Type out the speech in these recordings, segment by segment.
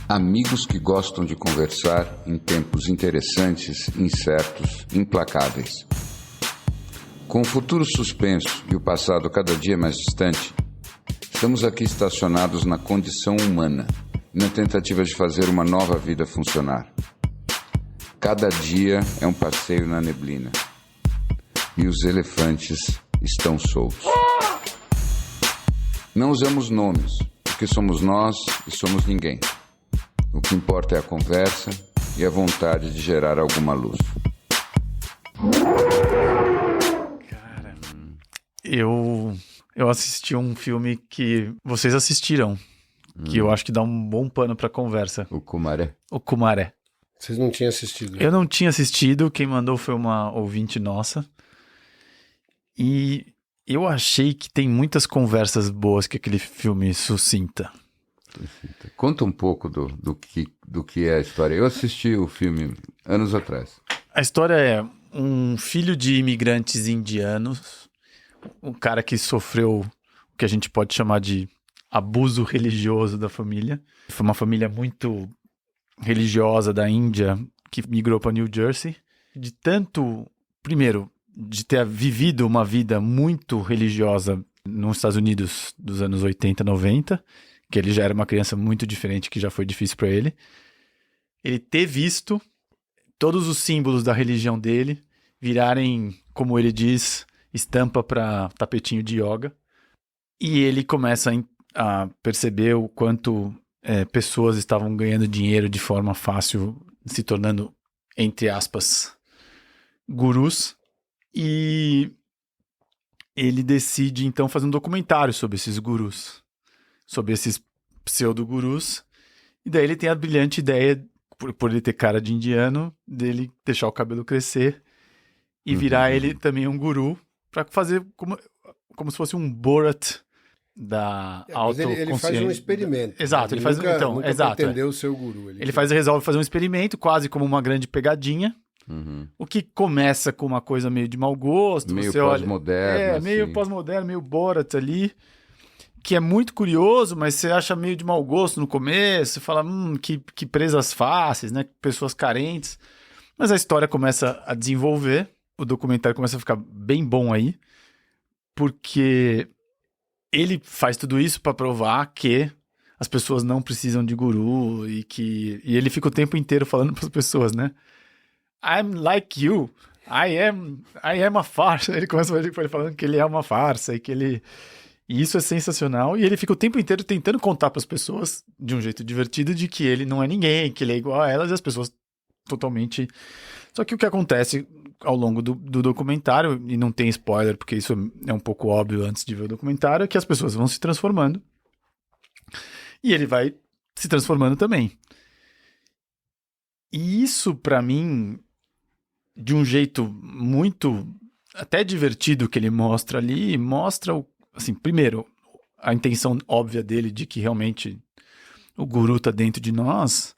Amigos que gostam de conversar em tempos interessantes, incertos, implacáveis. Com o futuro suspenso e o passado cada dia mais distante, estamos aqui estacionados na condição humana, na tentativa de fazer uma nova vida funcionar. Cada dia é um passeio na neblina. E os elefantes estão soltos. Não usamos nomes, porque somos nós e somos ninguém. O que importa é a conversa e a vontade de gerar alguma luz. Cara, eu assisti um filme que vocês assistiram, que eu acho que dá um bom pano pra conversa. O Kumaré. O Kumaré. Vocês não tinham assistido? Eu não tinha assistido, quem mandou foi uma ouvinte nossa. E eu achei que tem muitas conversas boas que aquele filme suscita. Conta um pouco do que é a história. Eu assisti o filme anos atrás. A história é um filho de imigrantes indianos, um cara que sofreu o que a gente pode chamar de abuso religioso da família. Foi uma família muito religiosa da Índia que migrou para New Jersey. De tanto, primeiro, de ter vivido uma vida muito religiosa nos Estados Unidos dos anos 80, 90, que ele já era uma criança muito diferente, que já foi difícil para ele. Ele ter visto todos os símbolos da religião dele virarem, como ele diz, estampa para tapetinho de yoga. E ele começa a perceber o quanto pessoas estavam ganhando dinheiro de forma fácil, se tornando, entre aspas, gurus. E ele decide, então, fazer um documentário sobre esses gurus, sobre esses pseudo-gurus. E daí ele tem a brilhante ideia, por ele ter cara de indiano, dele deixar o cabelo crescer e virar ele também um guru, para fazer como se fosse um Borat da autoconsciência. Ele faz um experimento. Exato, ele ele faz nunca, então, nunca exato. pretendeu ser o guru. Ele resolve fazer um experimento, quase como uma grande pegadinha. O que começa com uma coisa meio de mau gosto. Meio você pós-moderno. olha, meio assim. pós-moderno, meio Borat ali. Que é muito curioso, mas você acha meio de mau gosto no começo. Você fala, que presas fáceis, né? Pessoas carentes. Mas a história começa a desenvolver. O documentário começa a ficar bem bom aí. Porque ele faz tudo isso para provar que as pessoas não precisam de guru. E ele fica o tempo inteiro falando para as pessoas, né? I'm like you. I am a farsa. Ele começa falando que ele é uma farsa e que ele... E isso é sensacional. E ele fica o tempo inteiro tentando contar para as pessoas, de um jeito divertido, de que ele não é ninguém, que ele é igual a elas, e as pessoas totalmente... Só que o que acontece ao longo do documentário, e não tem spoiler, porque isso é um pouco óbvio antes de ver o documentário, é que as pessoas vão se transformando. E ele vai se transformando também. E isso, para mim, de um jeito muito até divertido que ele mostra ali, mostra, assim, primeiro, a intenção óbvia dele de que realmente o guru tá dentro de nós,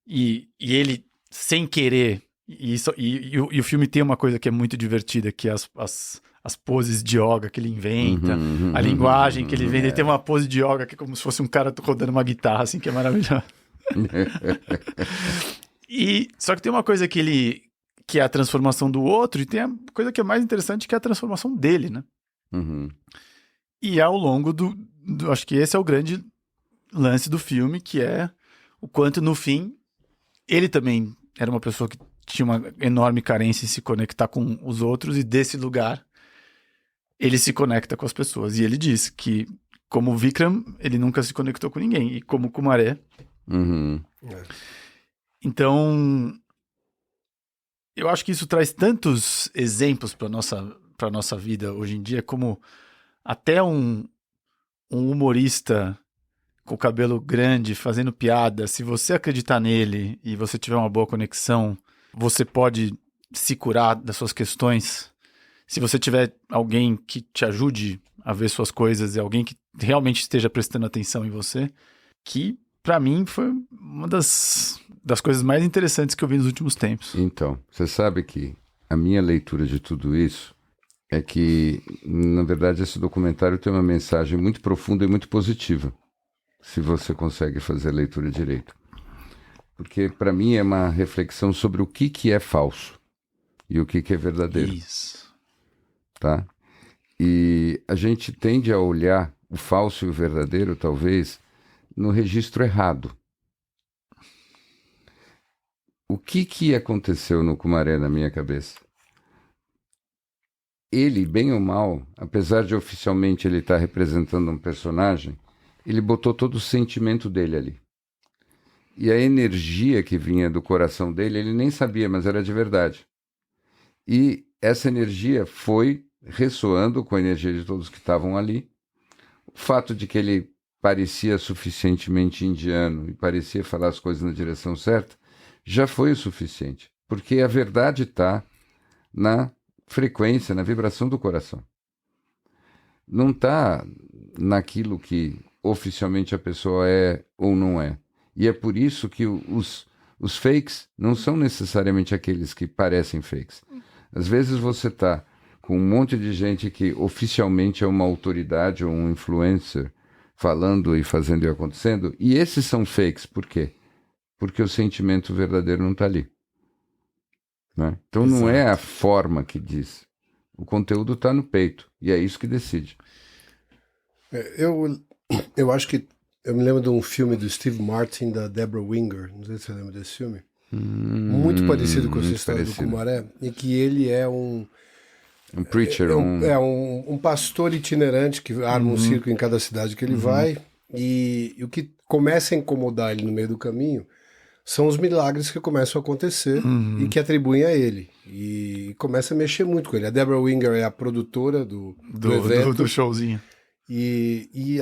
e ele, sem querer, e o filme tem uma coisa que é muito divertida, que é as poses de yoga que ele inventa, a linguagem que ele inventa. Ele tem uma pose de yoga que é como se fosse um cara rodando uma guitarra, assim, que é maravilhoso. Só que tem uma coisa que é a transformação do outro, e tem a coisa que é mais interessante, que é a transformação dele, né? E ao longo acho que esse é o grande lance do filme, que é o quanto, no fim, ele também era uma pessoa que tinha uma enorme carência em se conectar com os outros, e desse lugar ele se conecta com as pessoas. E ele diz que, como Vikram, ele nunca se conectou com ninguém, e como Kumaré. Então, eu acho que isso traz tantos exemplos para nossa vida hoje em dia, como até um humorista com o cabelo grande, fazendo piada, se você acreditar nele e você tiver uma boa conexão, você pode se curar das suas questões. Se você tiver alguém que te ajude a ver suas coisas, e alguém que realmente esteja prestando atenção em você, que pra mim foi uma das coisas mais interessantes que eu vi nos últimos tempos. Então, você sabe que a minha leitura de tudo isso é que, na verdade, esse documentário tem uma mensagem muito profunda e muito positiva, se você consegue fazer a leitura direito. Porque, para mim, é uma reflexão sobre o que é falso e o que é verdadeiro. Isso. Tá? E a gente tende a olhar o falso e o verdadeiro, talvez, no registro errado. O que aconteceu no Kumaré na minha cabeça? Ele, bem ou mal, apesar de oficialmente ele estar representando um personagem, ele botou todo o sentimento dele ali. E a energia que vinha do coração dele, ele nem sabia, mas era de verdade. E essa energia foi ressoando com a energia de todos que estavam ali. O fato de que ele parecia suficientemente indiano e parecia falar as coisas na direção certa, já foi o suficiente. Porque a verdade está na frequência, na vibração do coração. Não está naquilo que oficialmente a pessoa é ou não é. E é por isso que os fakes não são necessariamente aqueles que parecem fakes. Às vezes você está com um monte de gente que oficialmente é uma autoridade ou um influencer falando e fazendo e acontecendo, e esses são fakes. Por quê? Porque o sentimento verdadeiro não está ali. Né? Então não é a forma que diz. O conteúdo está no peito. E é isso que decide. Eu acho que... Eu me lembro de um filme do Steve Martin, da Deborah Winger. Não sei se você lembra desse filme. Muito parecido com essa história do Kumaré. E que ele é um preacher. Um pastor itinerante que arma um circo em cada cidade que ele vai. E o que começa a incomodar ele no meio do caminho são os milagres que começam a acontecer e que atribuem a ele. E começa a mexer muito com ele. A Deborah Winger é a produtora do evento. Do showzinho. E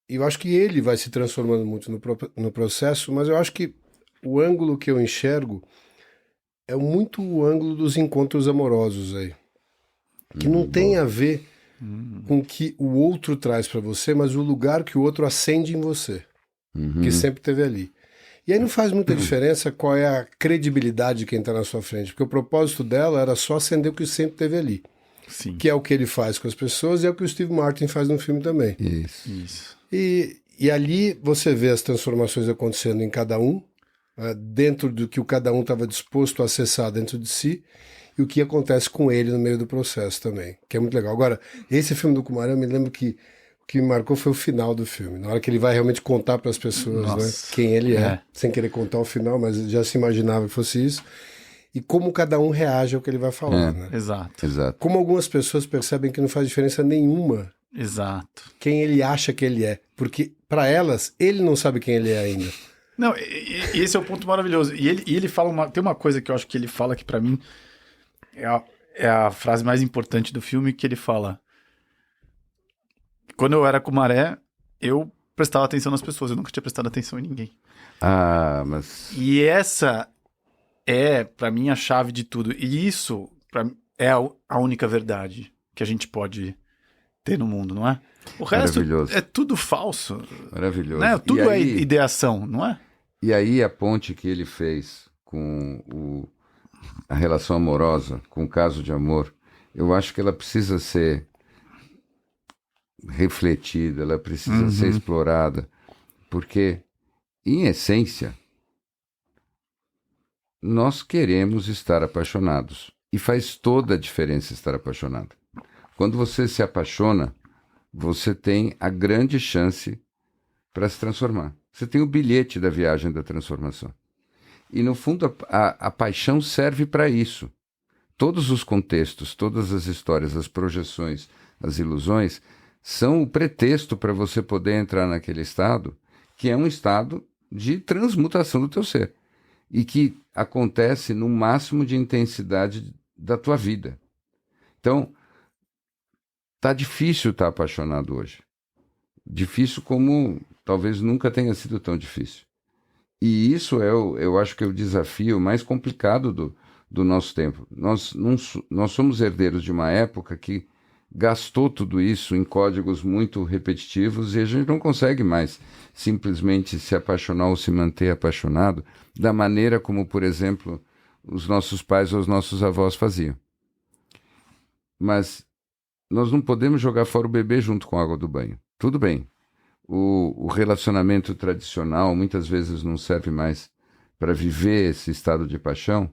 eu acho que ele vai se transformando muito no processo, mas eu acho que o ângulo que eu enxergo é muito o ângulo dos encontros amorosos aí. Que não tem a ver com o que o outro traz para você, mas o lugar que o outro acende em você. Que sempre teve ali. E aí não faz muita diferença qual é a credibilidade de quem está na sua frente, porque o propósito dela era só acender o que sempre teve ali. Sim. Que é o que ele faz com as pessoas e é o que o Steve Martin faz no filme também. Isso. E ali você vê as transformações acontecendo em cada um, dentro do que o cada um estava disposto a acessar dentro de si, e o que acontece com ele no meio do processo também, que é muito legal. Agora, esse filme do Kumaré, eu me lembro que o que me marcou foi o final do filme, na hora que ele vai realmente contar para as pessoas, né, quem ele é, sem querer contar o final, mas já se imaginava que fosse isso, e como cada um reage ao que ele vai falar. Né? Exato. Como algumas pessoas percebem que não faz diferença nenhuma quem ele acha que ele é, porque para elas, ele não sabe quem ele é ainda. Não, e esse é o ponto maravilhoso. E ele fala tem uma coisa que eu acho que ele fala que para mim é a frase mais importante do filme, que ele fala: quando eu era Kumaré, eu prestava atenção nas pessoas, eu nunca tinha prestado atenção em ninguém. E essa é, pra mim, a chave de tudo. E isso é a única verdade que a gente pode ter no mundo, não é? O resto é tudo falso. Maravilhoso. Né? Tudo é ideação, não é? E aí a ponte que ele fez com a relação amorosa, com o caso de amor, eu acho que ela precisa ser refletida, ela precisa ser explorada, porque, em essência, nós queremos estar apaixonados. E faz toda a diferença estar apaixonado. Quando você se apaixona, você tem a grande chance para se transformar. Você tem o bilhete da viagem da transformação. E, no fundo, a paixão serve para isso. Todos os contextos, todas as histórias, as projeções, as ilusões, são o pretexto para você poder entrar naquele estado, que é um estado de transmutação do teu ser. E que acontece no máximo de intensidade da tua vida. Então, tá difícil estar apaixonado hoje. Difícil como talvez nunca tenha sido tão difícil. E isso eu acho que é o desafio mais complicado do nosso tempo. Nós somos herdeiros de uma época que gastou tudo isso em códigos muito repetitivos e a gente não consegue mais simplesmente se apaixonar ou se manter apaixonado da maneira como, por exemplo, os nossos pais ou os nossos avós faziam. Mas nós não podemos jogar fora o bebê junto com a água do banho. Tudo bem. O relacionamento tradicional muitas vezes não serve mais para viver esse estado de paixão,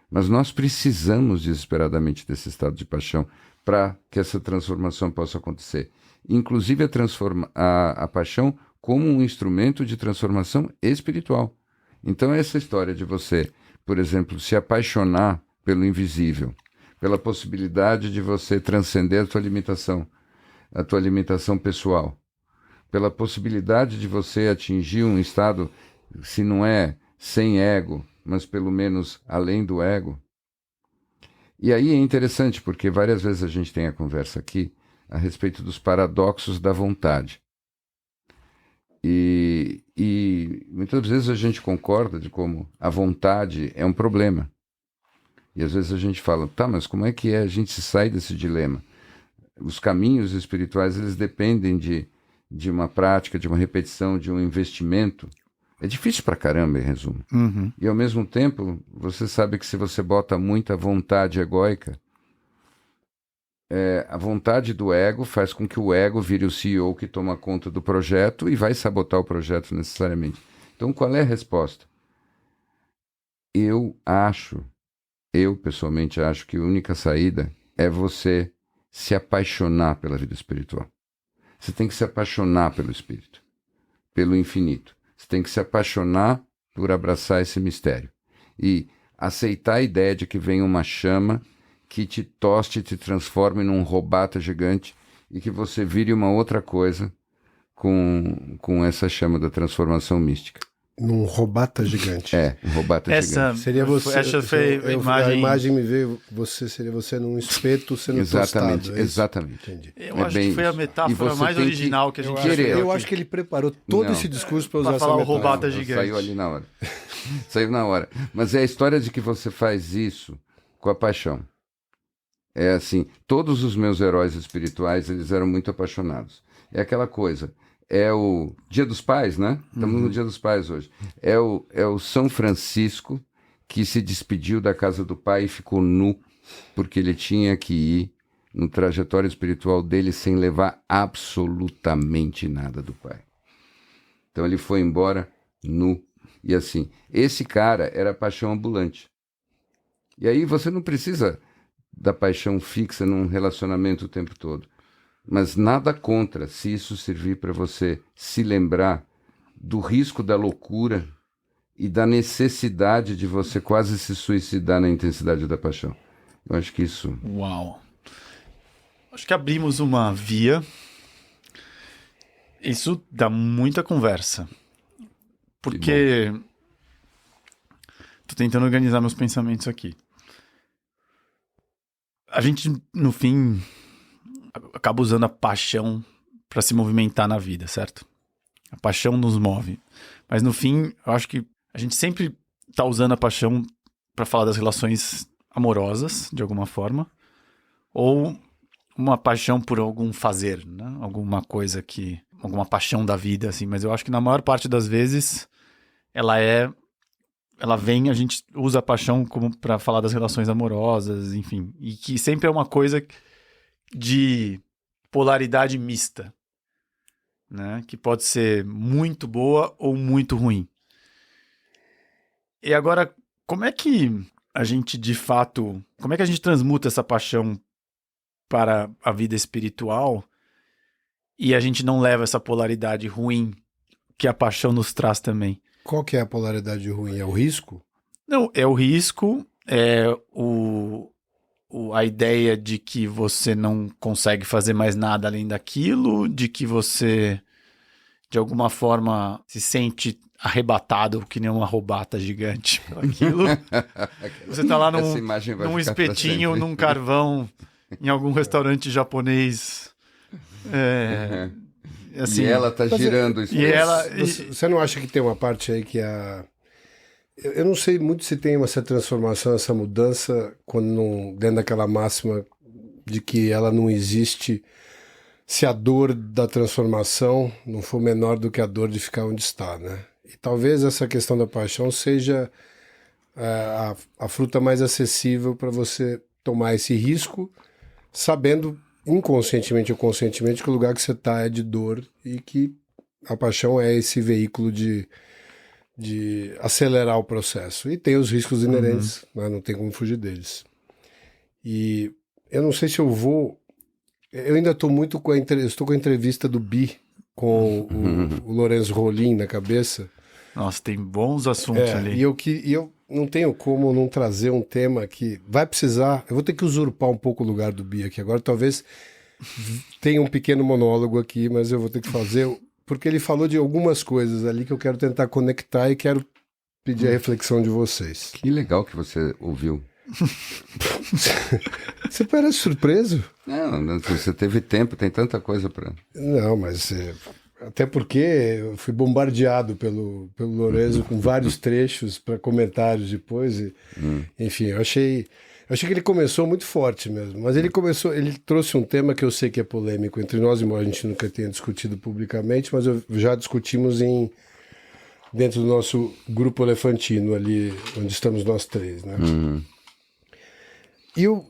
mas nós precisamos desesperadamente desse estado de paixão para que essa transformação possa acontecer. Inclusive a paixão como um instrumento de transformação espiritual. Então essa história de você, por exemplo, se apaixonar pelo invisível, pela possibilidade de você transcender a tua limitação pessoal, pela possibilidade de você atingir um estado, se não é sem ego, mas pelo menos além do ego. E aí é interessante, porque várias vezes a gente tem a conversa aqui a respeito dos paradoxos da vontade. E muitas vezes a gente concorda de como a vontade é um problema. E às vezes a gente fala, tá, mas como é que a gente sai desse dilema? Os caminhos espirituais, eles dependem de uma prática, de uma repetição, de um investimento. É difícil pra caramba, em resumo. Uhum. E ao mesmo tempo, você sabe que se você bota muita vontade egóica, a vontade do ego faz com que o ego vire o CEO que toma conta do projeto e vai sabotar o projeto necessariamente. Então, qual é a resposta? Eu pessoalmente acho que a única saída é você se apaixonar pela vida espiritual. Você tem que se apaixonar pelo espírito, pelo infinito. Você tem que se apaixonar por abraçar esse mistério e aceitar a ideia de que vem uma chama que te toste e te transforme num robata gigante e que você vire uma outra coisa com essa chama da transformação mística. Num robata gigante. Um robata gigante. Seria você. Essa foi a imagem. A imagem me veio, seria você num espeto sendo tostado. Exatamente. Entendi. Eu acho que foi a metáfora mais original que a gente Eu acho que ele preparou todo esse discurso para usar falar essa o robata metáfora. gigante. Saiu ali na hora. Saiu na hora. Mas é a história de que você faz isso com a paixão. É assim, todos os meus heróis espirituais, eles eram muito apaixonados. É aquela coisa, é o Dia dos Pais, né? Estamos no Dia dos Pais hoje. É o São Francisco que se despediu da casa do pai e ficou nu, porque ele tinha que ir no trajetório espiritual dele sem levar absolutamente nada do pai. Então ele foi embora nu. E assim, esse cara era paixão ambulante. E aí você não precisa da paixão fixa num relacionamento o tempo todo. Mas nada contra se isso servir para você se lembrar do risco da loucura e da necessidade de você quase se suicidar na intensidade da paixão. Eu acho que isso... Uau! Acho que abrimos uma via. Isso dá muita conversa. Porque... Tô tentando organizar meus pensamentos aqui. A gente, no fim, acaba usando a paixão para se movimentar na vida, certo? A paixão nos move. Mas, no fim, eu acho que a gente sempre tá usando a paixão para falar das relações amorosas, de alguma forma, ou uma paixão por algum fazer, né? Alguma coisa alguma paixão da vida, assim. Mas eu acho que na maior parte das vezes ela vem, a gente usa a paixão como para falar das relações amorosas, enfim. E que sempre é uma coisa de polaridade mista, né? Que pode ser muito boa ou muito ruim. E agora, como é que a gente, de fato... Como é que a gente transmuta essa paixão para a vida espiritual e a gente não leva essa polaridade ruim que a paixão nos traz também? Qual que é a polaridade ruim? É o risco? Não, é o risco, é a ideia de que você não consegue fazer mais nada além daquilo, de que você, de alguma forma, se sente arrebatado que nem uma robata gigante pelo aquilo. Você tá lá num espetinho, num carvão, em algum restaurante japonês. Assim, e ela tá girando isso. Você não acha que tem uma parte aí que eu não sei muito se tem essa transformação, essa mudança dentro daquela máxima de que ela não existe se a dor da transformação não for menor do que a dor de ficar onde está, né? E talvez essa questão da paixão seja a fruta mais acessível para você tomar esse risco sabendo inconscientemente ou conscientemente que o lugar que você está é de dor e que a paixão é esse veículo de acelerar o processo. E tem os riscos inerentes, mas não tem como fugir deles. E eu não sei se eu vou... Eu ainda estou muito com estou com a entrevista do Bi com o Lourenço Rolim na cabeça. Nossa, tem bons assuntos ali. E eu não tenho como não trazer um tema que vai precisar... Eu vou ter que usurpar um pouco o lugar do Bi aqui agora. Talvez tenha um pequeno monólogo aqui, mas eu vou ter que fazer... Porque ele falou de algumas coisas ali que eu quero tentar conectar e quero pedir a reflexão de vocês. Que legal que você ouviu. Você parece surpreso? Não, você teve tempo, tem tanta coisa para... Não, mas... Até porque eu fui bombardeado pelo Lourenço com vários trechos para comentários depois. Enfim, eu achei que ele começou muito forte mesmo. Mas ele trouxe um tema que eu sei que é polêmico entre nós, embora a gente nunca tenha discutido publicamente, mas já discutimos dentro do nosso grupo elefantino ali, onde estamos nós três, né?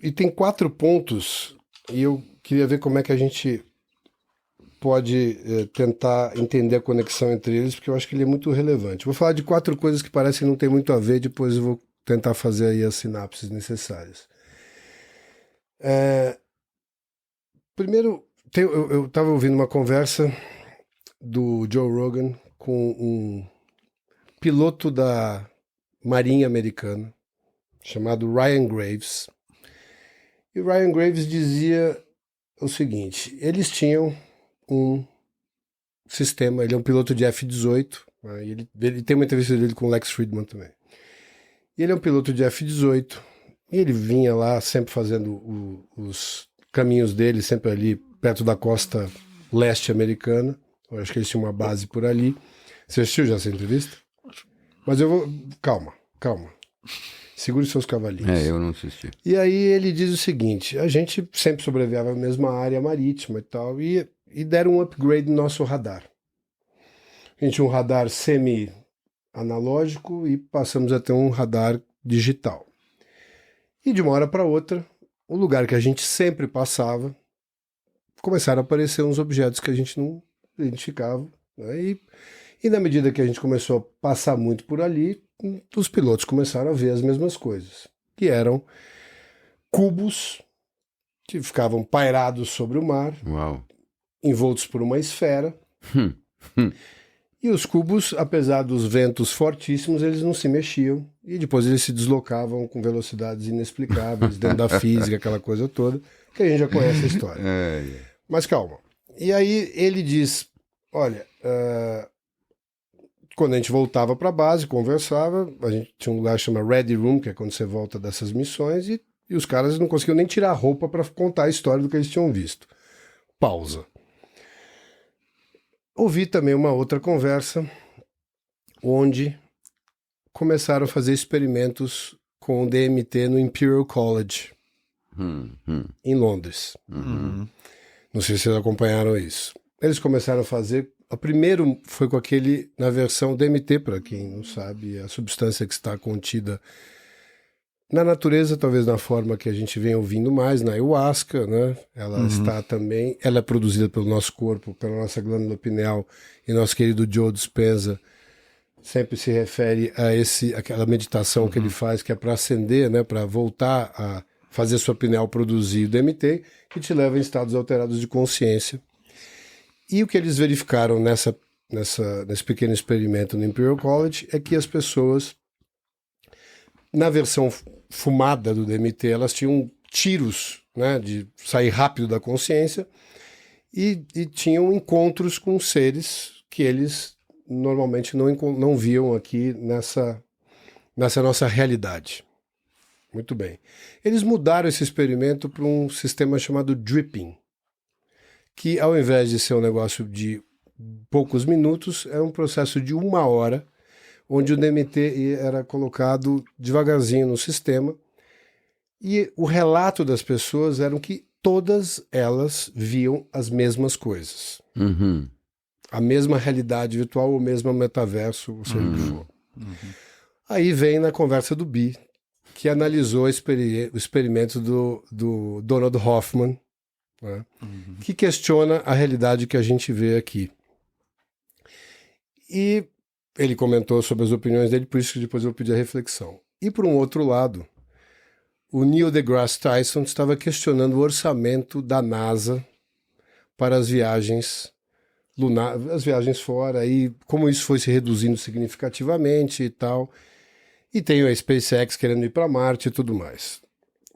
E tem 4 pontos, e eu queria ver como é que a gente pode tentar entender a conexão entre eles, porque eu acho que ele é muito relevante. Vou falar de 4 coisas que parecem não ter muito a ver, depois eu vou tentar fazer aí as sinapses necessárias. Primeiro, eu estava ouvindo uma conversa do Joe Rogan com um piloto da Marinha Americana chamado Ryan Graves. E o Ryan Graves dizia o seguinte: eles tinham um sistema, ele é um piloto de F-18, né, ele tem uma entrevista dele com o Lex Friedman também. E ele é um piloto de F-18, e ele vinha lá sempre fazendo os caminhos dele, sempre ali perto da costa leste americana. Eu acho que eles tinham uma base por ali. Você assistiu já essa entrevista? Mas eu vou... Calma. Segure seus cavalinhos. Eu não assisti. E aí ele diz o seguinte: a gente sempre sobrevive à mesma área marítima e tal, e deram um upgrade no nosso radar. A gente tinha um radar semi-analógico e passamos a ter um radar digital. E de uma hora para outra, o lugar que a gente sempre passava, começaram a aparecer uns objetos que a gente não identificava, né? E na medida que a gente começou a passar muito por ali, os pilotos começaram a ver as mesmas coisas, que eram cubos que ficavam pairados sobre o mar, Uau. envoltos por uma esfera. E os cubos, apesar dos ventos fortíssimos, eles não se mexiam, e depois eles se deslocavam com velocidades inexplicáveis dentro da física, aquela coisa toda, que a gente já conhece a história. Mas calma. E aí ele diz, olha, quando a gente voltava para a base, conversava, a gente tinha um lugar que chama Ready Room, que é quando você volta dessas missões, e os caras não conseguiam nem tirar a roupa para contar a história do que eles tinham visto. Pausa. Ouvi também uma outra conversa onde começaram a fazer experimentos com o DMT no Imperial College, em Londres. Não sei se vocês acompanharam isso. Eles começaram a fazer... O primeiro foi com aquele, na versão DMT, para quem não sabe, a substância que está contida na natureza, talvez na forma que a gente vem ouvindo mais, na ayahuasca, né? Ela está também, ela é produzida pelo nosso corpo, pela nossa glândula pineal, e nosso querido Joe Dispenza sempre se refere a aquela meditação que ele faz, que é para acender, né? Para voltar a fazer sua pineal produzir o DMT, que te leva em estados alterados de consciência. E o que eles verificaram nesse pequeno experimento no Imperial College é que as pessoas, na versão fumada do DMT, elas tinham tiros, né, de sair rápido da consciência e tinham encontros com seres que eles normalmente não viam aqui nessa nossa realidade. Muito bem. Eles mudaram esse experimento para um sistema chamado dripping, que ao invés de ser um negócio de poucos minutos, é um processo de 1 hora, onde o DMT era colocado devagarzinho no sistema, e o relato das pessoas era que todas elas viam as mesmas coisas. A mesma realidade virtual, o mesmo metaverso, ou seja o que for. Aí vem na conversa do Bi, que analisou o experimento do Donald Hoffman, né? Que questiona a realidade que a gente vê aqui. E ele comentou sobre as opiniões dele, por isso que depois eu pedi a reflexão. E por um outro lado, o Neil deGrasse Tyson estava questionando o orçamento da NASA para as viagens as viagens fora, e como isso foi se reduzindo significativamente e tal. E tem a SpaceX querendo ir para Marte e tudo mais.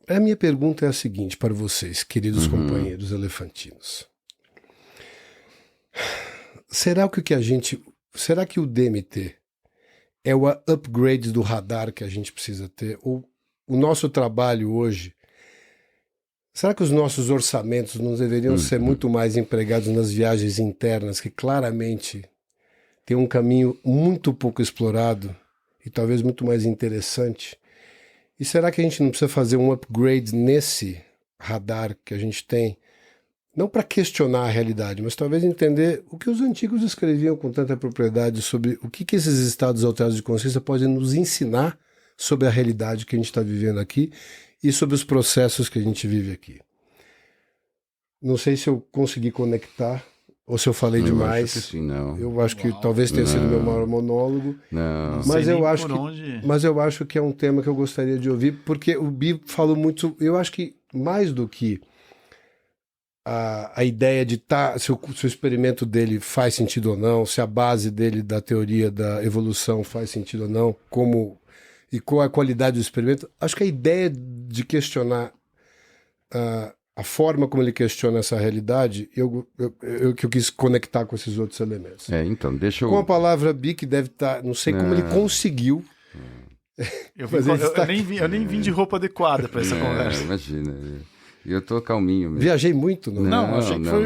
A minha pergunta é a seguinte para vocês, queridos companheiros elefantinos. Será que o DMT é o upgrade do radar que a gente precisa ter? Ou o nosso trabalho hoje, será que os nossos orçamentos não deveriam ser muito mais empregados nas viagens internas, que claramente tem um caminho muito pouco explorado e talvez muito mais interessante? E será que a gente não precisa fazer um upgrade nesse radar que a gente tem? Não para questionar a realidade, mas talvez entender o que os antigos escreviam com tanta propriedade sobre o que esses estados alterados de consciência podem nos ensinar sobre a realidade que a gente está vivendo aqui e sobre os processos que a gente vive aqui. Não sei se eu consegui conectar ou se eu falei demais. Eu acho que sim, não. Eu acho que talvez tenha sido meu maior monólogo. Não. Mas eu acho que é um tema que eu gostaria de ouvir, porque o Bi falou muito. Eu acho que mais do que a ideia de se o experimento dele faz sentido ou não, se a base dele da teoria da evolução faz sentido ou não, e qual é a qualidade do experimento, acho que a ideia de questionar a forma como ele questiona essa realidade, que eu quis conectar com esses outros elementos. Então, deixa eu... Com a palavra Bi, que deve estar... Não sei como ele conseguiu... Eu nem vim de roupa adequada para essa conversa. Imagina... Eu tô calminho mesmo. Viajei muito, não? Não,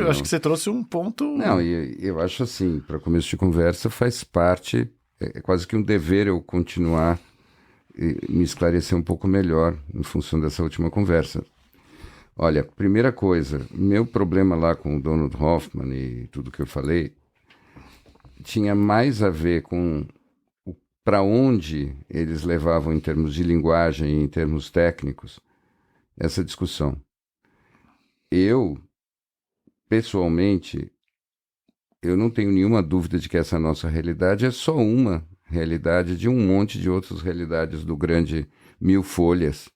acho que você trouxe um ponto... Não, eu acho assim, para começo de conversa, faz parte, é quase que um dever eu continuar e me esclarecer um pouco melhor em função dessa última conversa. Olha, primeira coisa, meu problema lá com o Donald Hoffman e tudo que eu falei tinha mais a ver com para onde eles levavam em termos de linguagem e em termos técnicos essa discussão. Eu, pessoalmente, eu não tenho nenhuma dúvida de que essa nossa realidade é só uma realidade de um monte de outras realidades do grande Mil Folhas,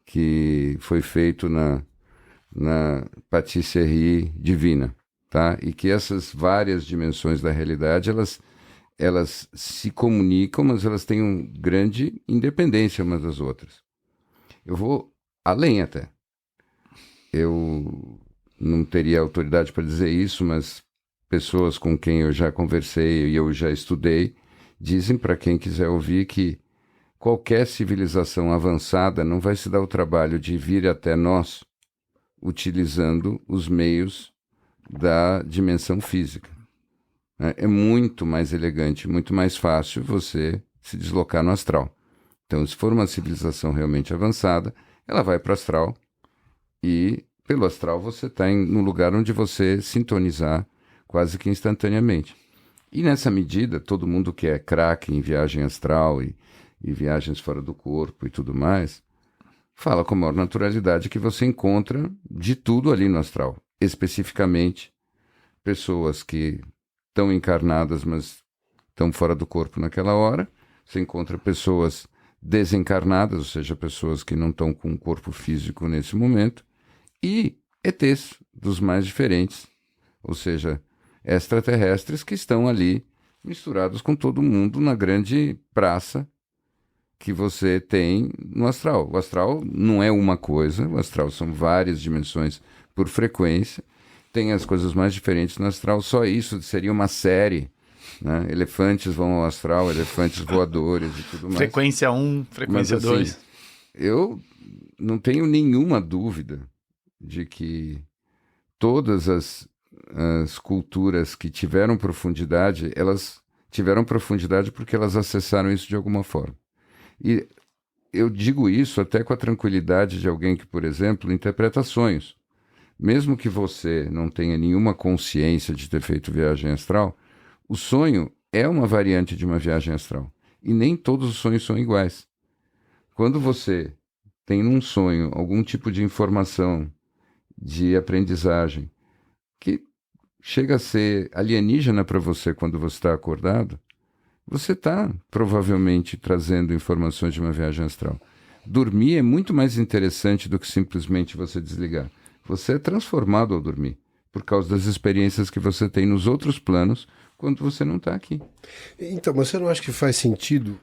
que foi feito na patisserie divina, tá? E que essas várias dimensões da realidade, elas se comunicam, mas elas têm uma grande independência umas das outras. Eu vou além até. Eu não teria autoridade para dizer isso, mas pessoas com quem eu já conversei e eu já estudei dizem, para quem quiser ouvir, que qualquer civilização avançada não vai se dar o trabalho de vir até nós utilizando os meios da dimensão física. É muito mais elegante, muito mais fácil você se deslocar no astral. Então, se for uma civilização realmente avançada, ela vai para o astral e pelo astral você está no lugar onde você sintonizar quase que instantaneamente. E nessa medida, todo mundo que é craque em viagem astral e viagens fora do corpo e tudo mais, fala com a maior naturalidade que você encontra de tudo ali no astral. Especificamente, pessoas que estão encarnadas, mas estão fora do corpo naquela hora. Você encontra pessoas desencarnadas, ou seja, pessoas que não estão com um corpo físico nesse momento, e ETs dos mais diferentes, ou seja, extraterrestres que estão ali misturados com todo mundo na grande praça que você tem no astral. O astral não é uma coisa, o astral são várias dimensões por frequência, tem as coisas mais diferentes no astral, só isso seria uma série, né? Elefantes vão ao astral, elefantes voadores e tudo mais. Frequência 1, frequência 2. Assim, eu não tenho nenhuma dúvida de que todas as culturas que tiveram profundidade, elas tiveram profundidade porque elas acessaram isso de alguma forma. E eu digo isso até com a tranquilidade de alguém que, por exemplo, interpreta sonhos. Mesmo que você não tenha nenhuma consciência de ter feito viagem astral, o sonho é uma variante de uma viagem astral. E nem todos os sonhos são iguais. Quando você tem num sonho algum tipo de informação de aprendizagem, que chega a ser alienígena para você quando você está acordado, você está provavelmente trazendo informações de uma viagem astral. Dormir é muito mais interessante do que simplesmente você desligar. Você é transformado ao dormir, por causa das experiências que você tem nos outros planos quando você não está aqui. Então, mas você não acha que faz sentido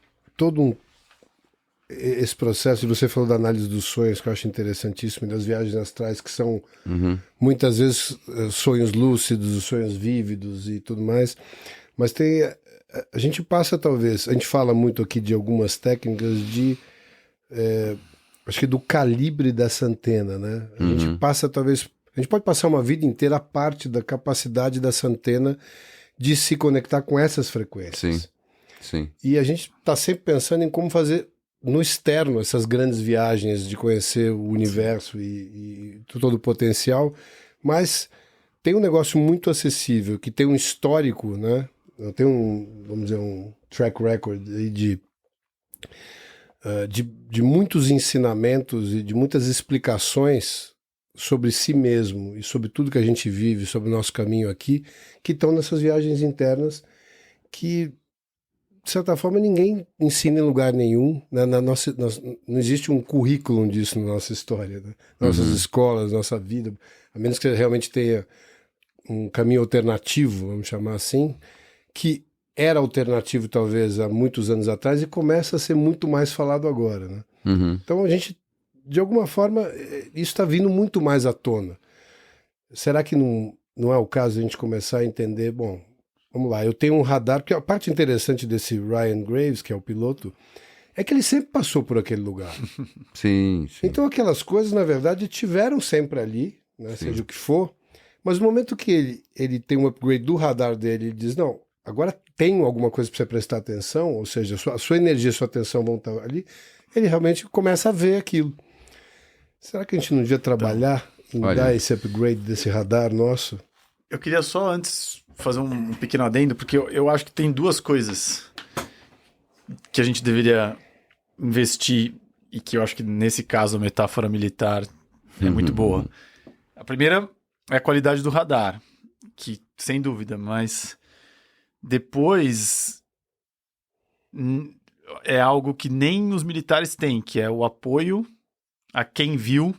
esse processo? Você falou da análise dos sonhos, que eu acho interessantíssimo, e das viagens astrais, que são muitas vezes sonhos lúcidos, sonhos vívidos e tudo mais, mas a gente passa talvez, a gente fala muito aqui de algumas técnicas acho que do calibre dessa antena, né? A gente passa talvez, a gente pode passar uma vida inteira a parte da capacidade dessa antena de se conectar com essas frequências. Sim. E a gente está sempre pensando em como fazer no externo essas grandes viagens de conhecer o universo e todo o potencial, mas tem um negócio muito acessível, que tem um histórico, né? Tem vamos dizer, um track record aí de muitos ensinamentos e de muitas explicações sobre si mesmo e sobre tudo que a gente vive, sobre o nosso caminho aqui, que estão nessas viagens internas que, de certa forma, ninguém ensina em lugar nenhum. Não existe um currículo disso na nossa história, né? Nossas escolas, nossa vida, a menos que realmente tenha um caminho alternativo, vamos chamar assim, que era alternativo talvez há muitos anos atrás e começa a ser muito mais falado agora, né? Então a gente, de alguma forma, isso está vindo muito mais à tona. Será que não é o caso de a gente começar a entender, bom, vamos lá, eu tenho um radar, porque a parte interessante desse Ryan Graves, que é o piloto, é que ele sempre passou por aquele lugar. Sim. Então aquelas coisas, na verdade, tiveram sempre ali, né, seja o que for, mas no momento que ele tem um upgrade do radar dele, ele diz, não, agora tem alguma coisa para você prestar atenção, ou seja, a sua energia, a sua atenção vão estar ali, ele realmente começa a ver aquilo. Será que a gente não devia trabalhar em dar esse upgrade desse radar nosso? Eu queria só antes fazer um pequeno adendo, porque eu acho que tem duas coisas que a gente deveria investir e que eu acho que nesse caso a metáfora militar é muito boa. A primeira é a qualidade do radar, que sem dúvida, mas depois é algo que nem os militares têm, que é o apoio a quem viu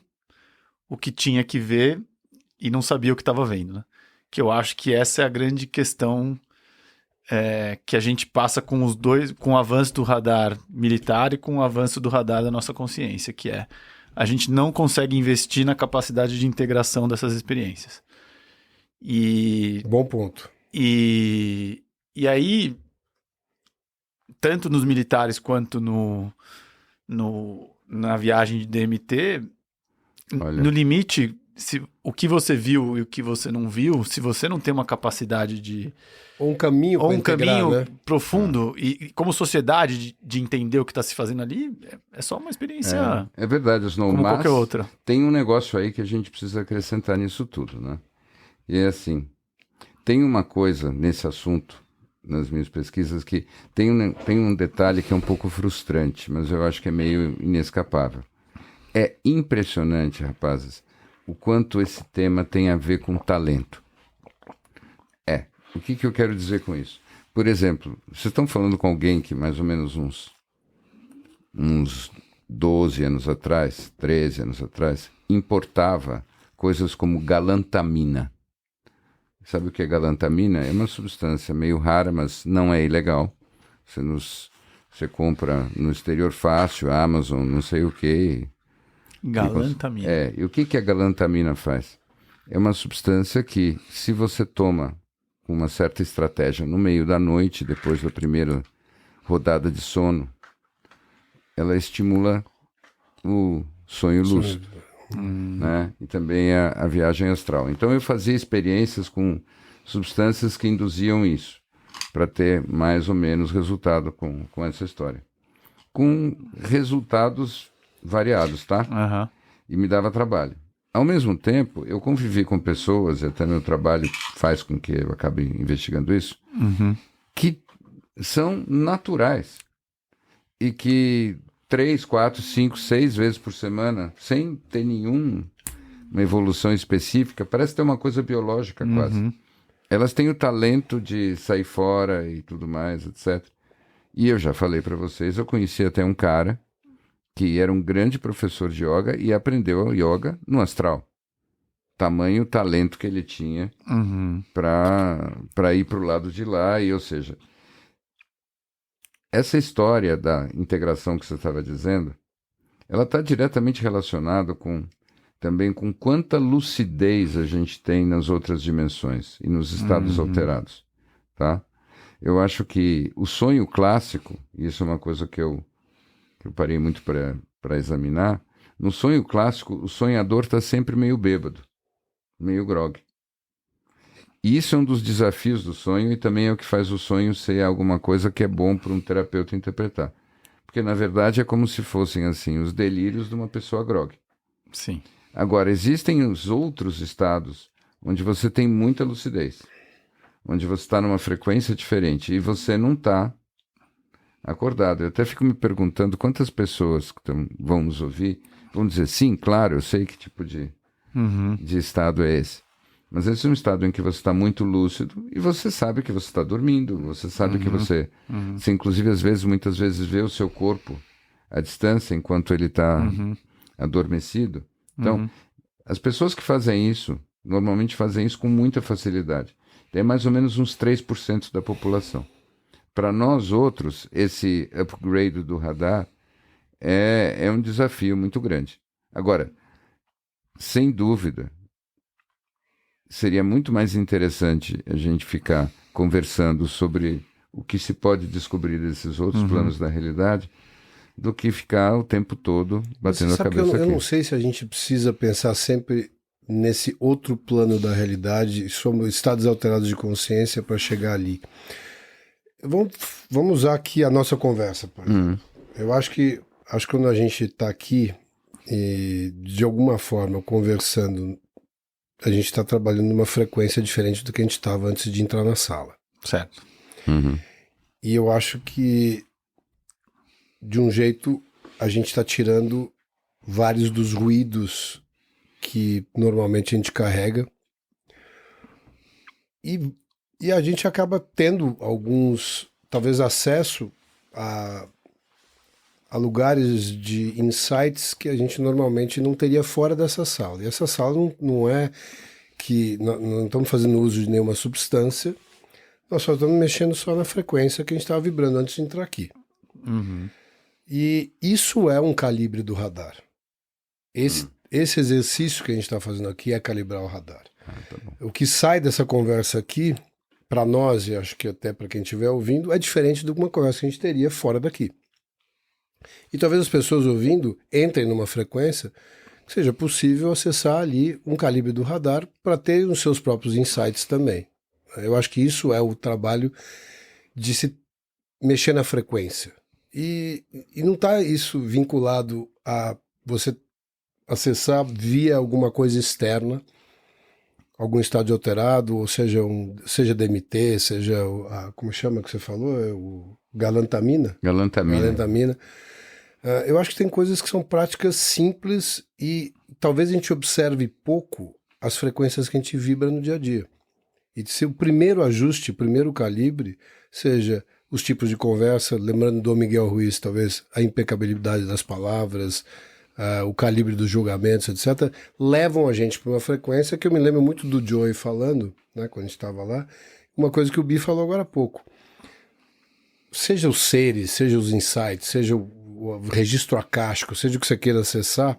o que tinha que ver e não sabia o que estava vendo, né? Que eu acho que essa é a grande questão que a gente passa com os dois, com o avanço do radar militar e com o avanço do radar da nossa consciência, que é a gente não consegue investir na capacidade de integração dessas experiências. Bom ponto. E aí, tanto nos militares quanto na viagem de DMT, no limite, o que você viu e o que você não viu, se você não tem uma capacidade de... Ou um caminho né? profundo, e como sociedade de entender o que está se fazendo ali, é só uma experiência... É verdade, Snow, como mas qualquer outra. Tem um negócio aí que a gente precisa acrescentar nisso tudo, né? E é assim, tem uma coisa nesse assunto, nas minhas pesquisas, que tem um detalhe que é um pouco frustrante, mas eu acho que é meio inescapável. É impressionante, rapazes, o quanto esse tema tem a ver com talento. O que eu quero dizer com isso? Por exemplo, vocês estão falando com alguém que mais ou menos uns 12 anos atrás, 13 anos atrás, importava coisas como galantamina. Sabe o que é galantamina? É uma substância meio rara, mas não é ilegal. Você compra no exterior fácil, Amazon, não sei o quê. Galantamina. E o que a galantamina faz? É uma substância que, se você toma com uma certa estratégia no meio da noite, depois da primeira rodada de sono, ela estimula o sonho lúcido, né? E também a viagem astral. Então eu fazia experiências com substâncias que induziam isso, para ter mais ou menos resultado com essa história. Com resultados variados, tá? E me dava trabalho. Ao mesmo tempo, eu convivi com pessoas, e até meu trabalho faz com que eu acabe investigando isso, que são naturais e que 3, 4, 5, 6 vezes por semana, sem ter uma evolução específica, parece ter uma coisa biológica quase. Elas têm o talento de sair fora e tudo mais, etc. E eu já falei para vocês, eu conheci até um cara que era um grande professor de yoga e aprendeu yoga no astral. Tamanho talento que ele tinha para ir para o lado de lá, ou seja, essa história da integração que você estava dizendo, ela está diretamente relacionada também com quanta lucidez a gente tem nas outras dimensões e nos estados alterados, tá? Eu acho que o sonho clássico, e isso é uma coisa que eu parei muito para examinar, no sonho clássico, o sonhador está sempre meio bêbado, meio grogue. E isso é um dos desafios do sonho e também é o que faz o sonho ser alguma coisa que é bom para um terapeuta interpretar. Porque, na verdade, é como se fossem, assim, os delírios de uma pessoa grogue. Sim. Agora, existem os outros estados onde você tem muita lucidez, onde você está numa frequência diferente e você não está acordado. Eu até fico me perguntando quantas pessoas que vão nos ouvir vão dizer, sim, claro, eu sei que tipo de estado é esse. Mas esse é um estado em que você está muito lúcido e você sabe que você está dormindo, você sabe que você inclusive, muitas vezes, vê o seu corpo à distância enquanto ele está adormecido. Então, as pessoas que fazem isso, normalmente fazem isso com muita facilidade. Tem mais ou menos uns 3% da população. Para nós outros, esse upgrade do radar é um desafio muito grande. Agora, sem dúvida, seria muito mais interessante a gente ficar conversando sobre o que se pode descobrir desses outros planos da realidade do que ficar o tempo todo batendo a cabeça aqui. Eu não sei se a gente precisa pensar sempre nesse outro plano da realidade, somos estados alterados de consciência para chegar ali. Vamos usar aqui a nossa conversa, por exemplo. Eu acho que quando a gente está aqui e, de alguma forma, conversando, a gente está trabalhando numa frequência diferente do que a gente estava antes de entrar na sala. Certo. E eu acho que, de um jeito, a gente está tirando vários dos ruídos que normalmente a gente carrega. E a gente acaba tendo alguns, talvez, acesso a lugares de insights que a gente normalmente não teria fora dessa sala. E essa sala não é que não estamos fazendo uso de nenhuma substância, nós só estamos mexendo só na frequência que a gente estava vibrando antes de entrar aqui. E isso é um calibre do radar. Esse exercício que a gente está fazendo aqui é calibrar o radar. Tá bom. O que sai dessa conversa aqui, para nós, e acho que até para quem estiver ouvindo, é diferente de uma conversa que a gente teria fora daqui. E talvez as pessoas ouvindo entrem numa frequência que seja possível acessar ali um calibre do radar para ter os seus próprios insights também. Eu acho que isso é o trabalho de se mexer na frequência. E não está isso vinculado a você acessar via alguma coisa externa, algum estádio alterado, ou seja DMT, seja como chama que você falou? O galantamina? Galantamina. Eu acho que tem coisas que são práticas simples e talvez a gente observe pouco as frequências que a gente vibra no dia a dia. E se o primeiro ajuste, o primeiro calibre, seja os tipos de conversa, lembrando do Miguel Ruiz, talvez a impecabilidade das palavras, o calibre dos julgamentos, etc., levam a gente para uma frequência que eu me lembro muito do Joey falando, né, quando a gente estava lá, uma coisa que o Bi falou agora há pouco. Seja os seres, seja os insights, seja o registro acástico, seja o que você queira acessar,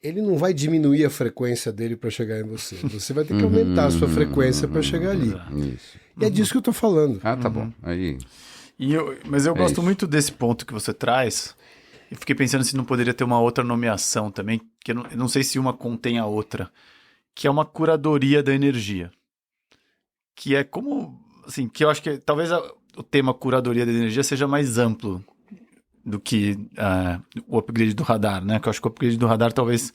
ele não vai diminuir a frequência dele para chegar em você. Você vai ter que aumentar a sua frequência para chegar ali. Isso. E é disso que eu estou falando. Tá bom. Aí. Mas eu gosto isso. muito desse ponto que você traz. E fiquei pensando se não poderia ter uma outra nomeação também, que eu não sei se uma contém a outra, que é uma curadoria da energia. Que é como, assim, que eu acho que talvez o tema curadoria da energia seja mais amplo do que o upgrade do radar, né? Que eu acho que o upgrade do radar talvez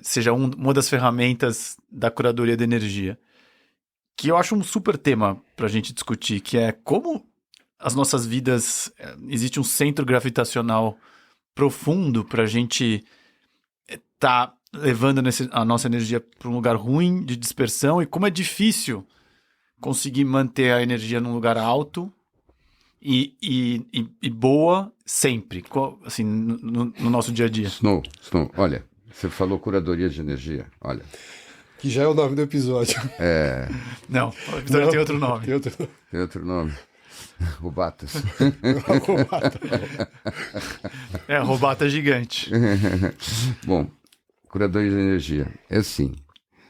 seja uma das ferramentas da curadoria da energia. Que eu acho um super tema pra gente discutir, que é como as nossas vidas, existe um centro gravitacional profundo pra gente tá levando a nossa energia para um lugar ruim de dispersão, e como é difícil conseguir manter a energia num lugar alto e boa sempre, assim, no nosso dia a dia. Snow, olha, você falou curadoria de energia, olha. Que já é o nome do episódio. Não, o episódio tem outro nome. Tem outro nome. Rubatas. Rubata gigante. Bom, curadoria de energia. É assim,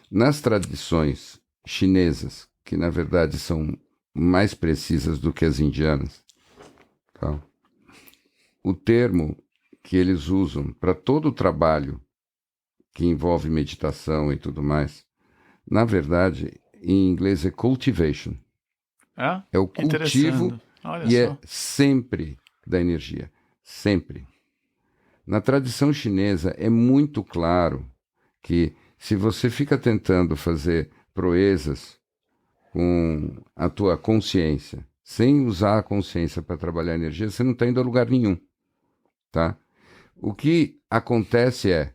nas tradições chinesas, que na verdade são mais precisas do que as indianas, tá? O termo que eles usam para todo o trabalho que envolve meditação e tudo mais, na verdade, em inglês é cultivation. É o cultivo e é sempre da energia. Sempre. Na tradição chinesa é muito claro que se você fica tentando fazer proezas com a tua consciência, sem usar a consciência para trabalhar a energia, você não está indo a lugar nenhum. Tá? O que acontece é,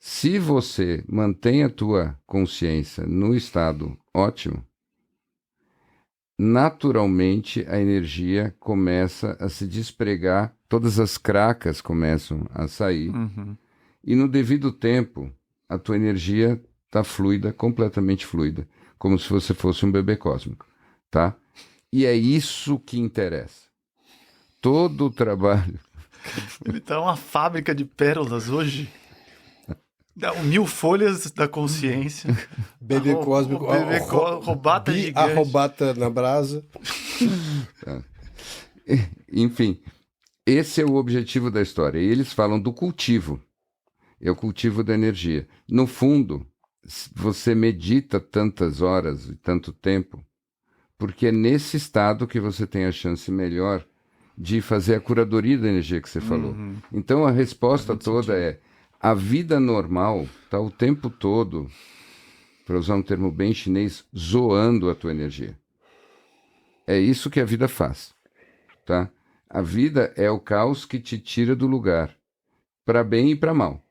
se você mantém a tua consciência no estado ótimo, naturalmente a energia começa a se despregar, todas as cracas começam a sair, e no devido tempo a tua energia está fluida, completamente fluida, como se você fosse um bebê cósmico, tá? E é isso que interessa. Todo o trabalho... Ele tá uma fábrica de pérolas hoje. 1000 folhas da consciência. Bebê cósmico. Robata gigante. A robata na brasa. Enfim, esse é o objetivo da história. E eles falam do cultivo. É o cultivo da energia. No fundo, você medita tantas horas e tanto tempo, porque é nesse estado que você tem a chance melhor de fazer a curadoria da energia que você falou. Então a resposta toda é: a vida normal está o tempo todo, para usar um termo bem chinês, zoando a tua energia. É isso que a vida faz, tá? A vida é o caos que te tira do lugar, para bem e para mal.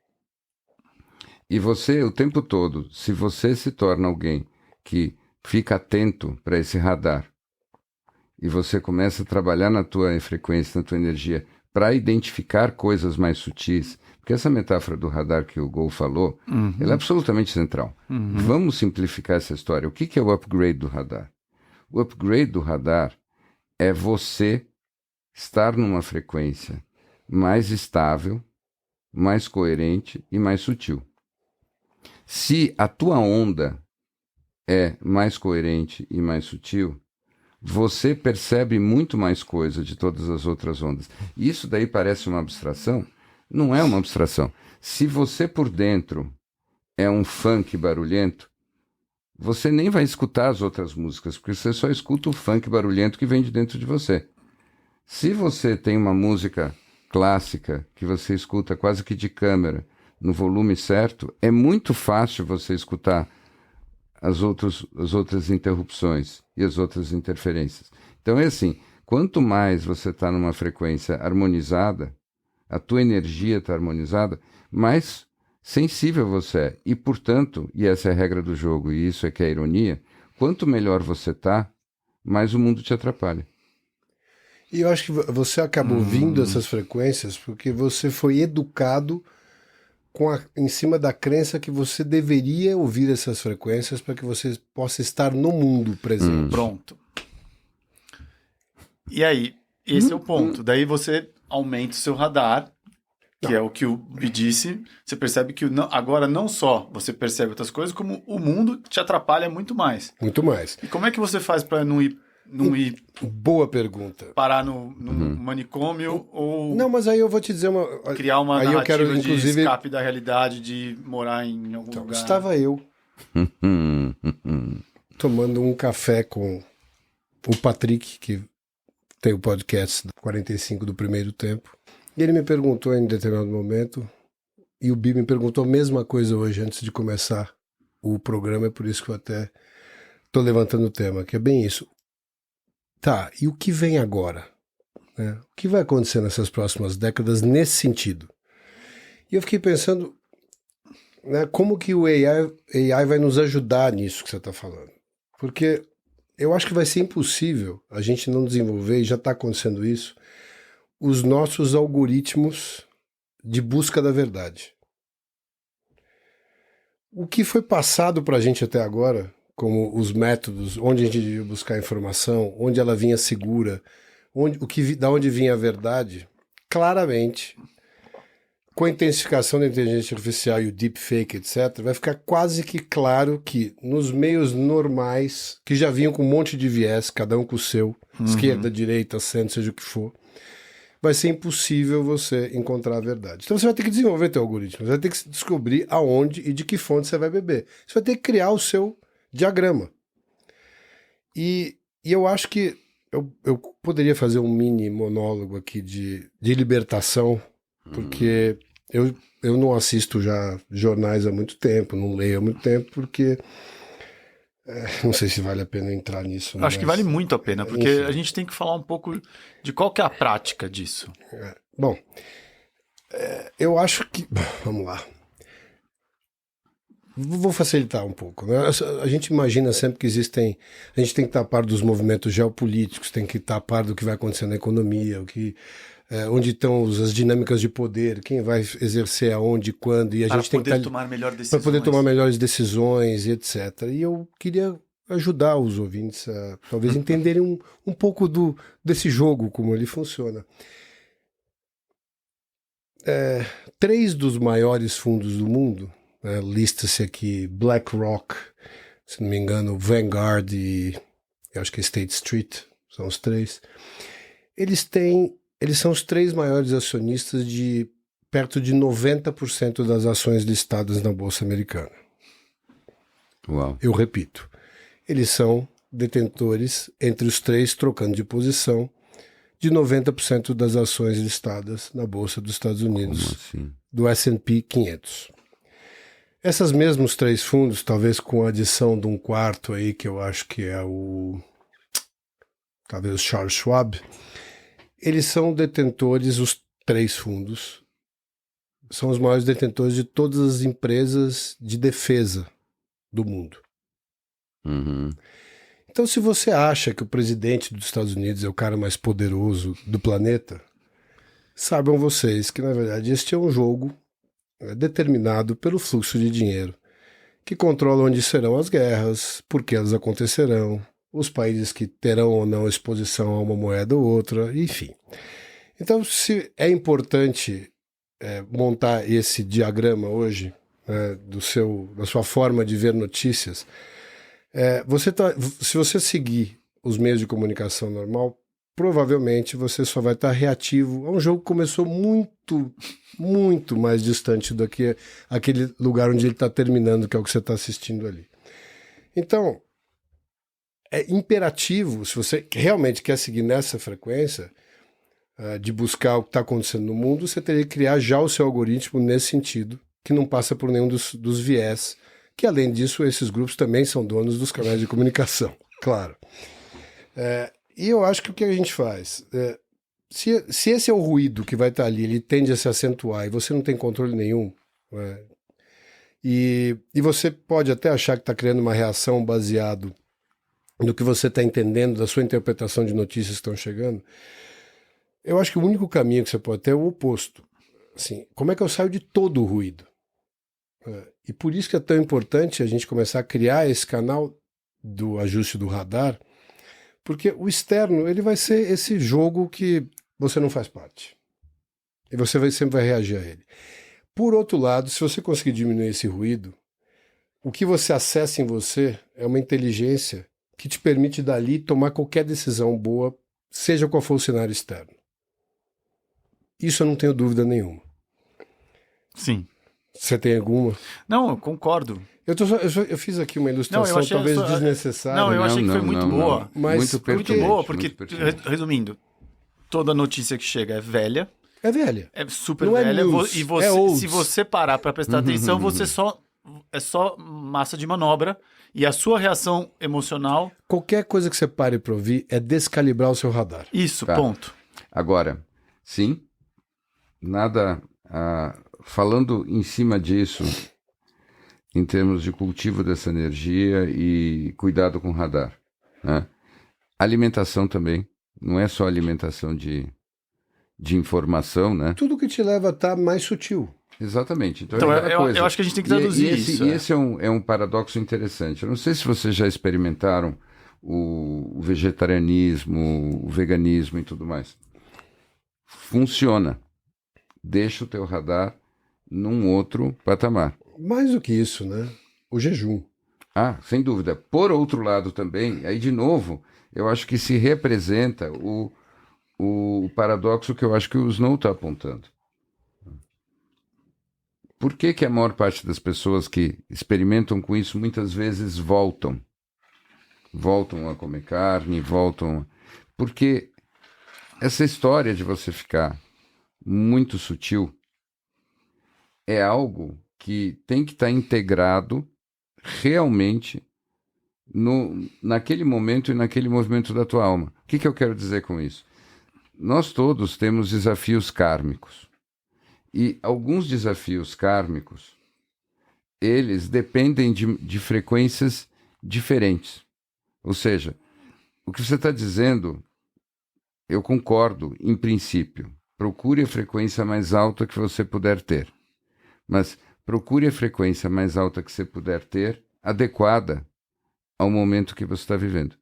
E você, o tempo todo, se você se torna alguém que fica atento para esse radar, e você começa a trabalhar na tua frequência, na tua energia, para identificar coisas mais sutis, porque essa metáfora do radar que o Gol falou, ela é absolutamente central. Vamos simplificar essa história. O que é o upgrade do radar? O upgrade do radar é você estar numa frequência mais estável, mais coerente e mais sutil. Se a tua onda é mais coerente e mais sutil, você percebe muito mais coisa de todas as outras ondas. Isso daí parece uma abstração? Não é uma abstração. Se você por dentro é um funk barulhento, você nem vai escutar as outras músicas, porque você só escuta o funk barulhento que vem de dentro de você. Se você tem uma música clássica que você escuta quase que de câmera, no volume certo, é muito fácil você escutar as outras interrupções e as outras interferências. Então é assim, quanto mais você está numa frequência harmonizada, a tua energia está harmonizada, mais sensível você é. E, portanto, e essa é a regra do jogo, e isso é que é a ironia, quanto melhor você está, mais o mundo te atrapalha. E eu acho que você acabou ouvindo essas frequências porque você foi educado em cima da crença que você deveria ouvir essas frequências para que você possa estar no mundo presente. Pronto. E aí, esse é o ponto. Daí você aumenta o seu radar, que é o que o Bi disse. Você percebe que agora não só você percebe outras coisas, como o mundo te atrapalha muito mais. Muito mais. E como é que você faz para não ir Boa pergunta. Parar no manicômio ou... Não, mas aí eu vou te dizer criar uma aí narrativa eu quero, de inclusive... escape da realidade, de morar em algum lugar. Estava eu tomando um café com o Patrick, que tem o podcast 45 do Primeiro Tempo. E ele me perguntou em determinado momento, e o Bi me perguntou a mesma coisa hoje, antes de começar o programa, é por isso que eu até estou levantando o tema, que é bem isso. Tá, e o que vem agora? Né? O que vai acontecer nessas próximas décadas nesse sentido? E eu fiquei pensando, né, como que o AI vai nos ajudar nisso que você está falando. Porque eu acho que vai ser impossível a gente não desenvolver, e já está acontecendo isso, os nossos algoritmos de busca da verdade. O que foi passado para a gente até agora, como os métodos, onde a gente devia buscar informação, onde ela vinha segura, da onde vinha a verdade, claramente, com a intensificação da inteligência artificial e o deepfake, etc., vai ficar quase que claro que nos meios normais, que já vinham com um monte de viés, cada um com o seu, esquerda, direita, centro, seja o que for, vai ser impossível você encontrar a verdade. Então você vai ter que desenvolver teu algoritmo, você vai ter que descobrir aonde e de que fonte você vai beber. Você vai ter que criar o seu diagrama. E eu acho que eu poderia fazer um mini monólogo aqui de libertação, porque eu não assisto já jornais há muito tempo, não leio há muito tempo, porque não sei se vale a pena entrar nisso. Acho que vale muito a pena, porque enfim, a gente tem que falar um pouco de qual que é a prática disso. Bom, eu acho que... Vamos lá. Vou facilitar um pouco, né? A gente imagina sempre que existem... A gente tem que estar a par dos movimentos geopolíticos, tem que estar a par do que vai acontecer na economia, onde estão as dinâmicas de poder, quem vai exercer aonde, quando, e a gente tem que para poder tomar melhores decisões e etc. E eu queria ajudar os ouvintes a talvez entenderem um pouco desse jogo, como ele funciona. 3 dos maiores fundos do mundo, lista-se aqui BlackRock, se não me engano, Vanguard e eu acho que State Street, são os 3. Eles são os 3 maiores acionistas de perto de 90% das ações listadas na Bolsa Americana. Uau. Eu repito, eles são detentores, entre os 3, trocando de posição, de 90% das ações listadas na Bolsa dos Estados Unidos, assim? Do S&P 500. Esses mesmos 3 fundos, talvez com a adição de um quarto aí, que eu acho que é talvez o Charles Schwab, eles são detentores, os 3 fundos, são os maiores detentores de todas as empresas de defesa do mundo. Uhum. Então, se você acha que o presidente dos Estados Unidos é o cara mais poderoso do planeta, saibam vocês que, na verdade, este é um jogo determinado pelo fluxo de dinheiro, que controla onde serão as guerras, por que elas acontecerão, os países que terão ou não exposição a uma moeda ou outra, enfim. Então, se é importante montar esse diagrama hoje, da sua forma de ver notícias, se você seguir os meios de comunicação normal, provavelmente você só vai estar reativo a um jogo que começou muito, muito mais distante do que aquele lugar onde ele está terminando, que é o que você está assistindo ali. Então, é imperativo, se você realmente quer seguir nessa frequência, de buscar o que está acontecendo no mundo, você teria que criar já o seu algoritmo nesse sentido, que não passa por nenhum dos viés, que além disso, esses grupos também são donos dos canais de comunicação, claro. E eu acho que o que a gente faz, se esse é o ruído que vai estar ali, ele tende a se acentuar e você não tem controle nenhum, e você pode até achar que está criando uma reação baseado no que você está entendendo, da sua interpretação de notícias que estão chegando, eu acho que o único caminho que você pode ter é o oposto. Assim, como é que eu saio de todo o ruído? E por isso que é tão importante a gente começar a criar esse canal do ajuste do radar, porque o externo ele vai ser esse jogo que você não faz parte. E você sempre vai reagir a ele. Por outro lado, se você conseguir diminuir esse ruído, o que você acessa em você é uma inteligência que te permite dali tomar qualquer decisão boa, seja qual for o cenário externo. Isso eu não tenho dúvida nenhuma. Sim. Você tem alguma? Não, eu concordo. Eu fiz aqui uma ilustração talvez desnecessária. Não, eu achei que foi muito boa. Mas muito boa, porque, resumindo, toda notícia que chega é velha. É velha. É super não velha. É news, e você, se você parar para prestar atenção, você é só massa de manobra. E a sua reação emocional... Qualquer coisa que você pare para ouvir é descalibrar o seu radar. Isso, ponto. Agora, sim, nada... falando em cima disso, em termos de cultivo dessa energia e cuidado com o radar, né? Alimentação também, não é só alimentação de informação, né? Tudo que te leva a estar mais sutil. Exatamente. Então, é aquela coisa. eu acho que a gente tem que traduzir isso. E esse é um paradoxo interessante. Eu não sei se vocês já experimentaram o vegetarianismo, o veganismo e tudo mais. Funciona. Deixa o teu radar num outro patamar. Mais do que isso, né? O jejum. Ah, sem dúvida. Por outro lado também, aí de novo, eu acho que se representa o paradoxo que eu acho que o Snow está apontando. Por que a maior parte das pessoas que experimentam com isso muitas vezes voltam? Voltam a comer carne, Porque essa história de você ficar muito sutil é algo que tem que estar integrado realmente naquele momento e naquele movimento da tua alma. O que eu quero dizer com isso? Nós todos temos desafios kármicos. E alguns desafios kármicos, eles dependem de frequências diferentes. Ou seja, o que você está dizendo, eu concordo, em princípio. Procure a frequência mais alta que você puder ter. Mas procure a frequência mais alta que você puder ter, adequada ao momento que você está vivendo.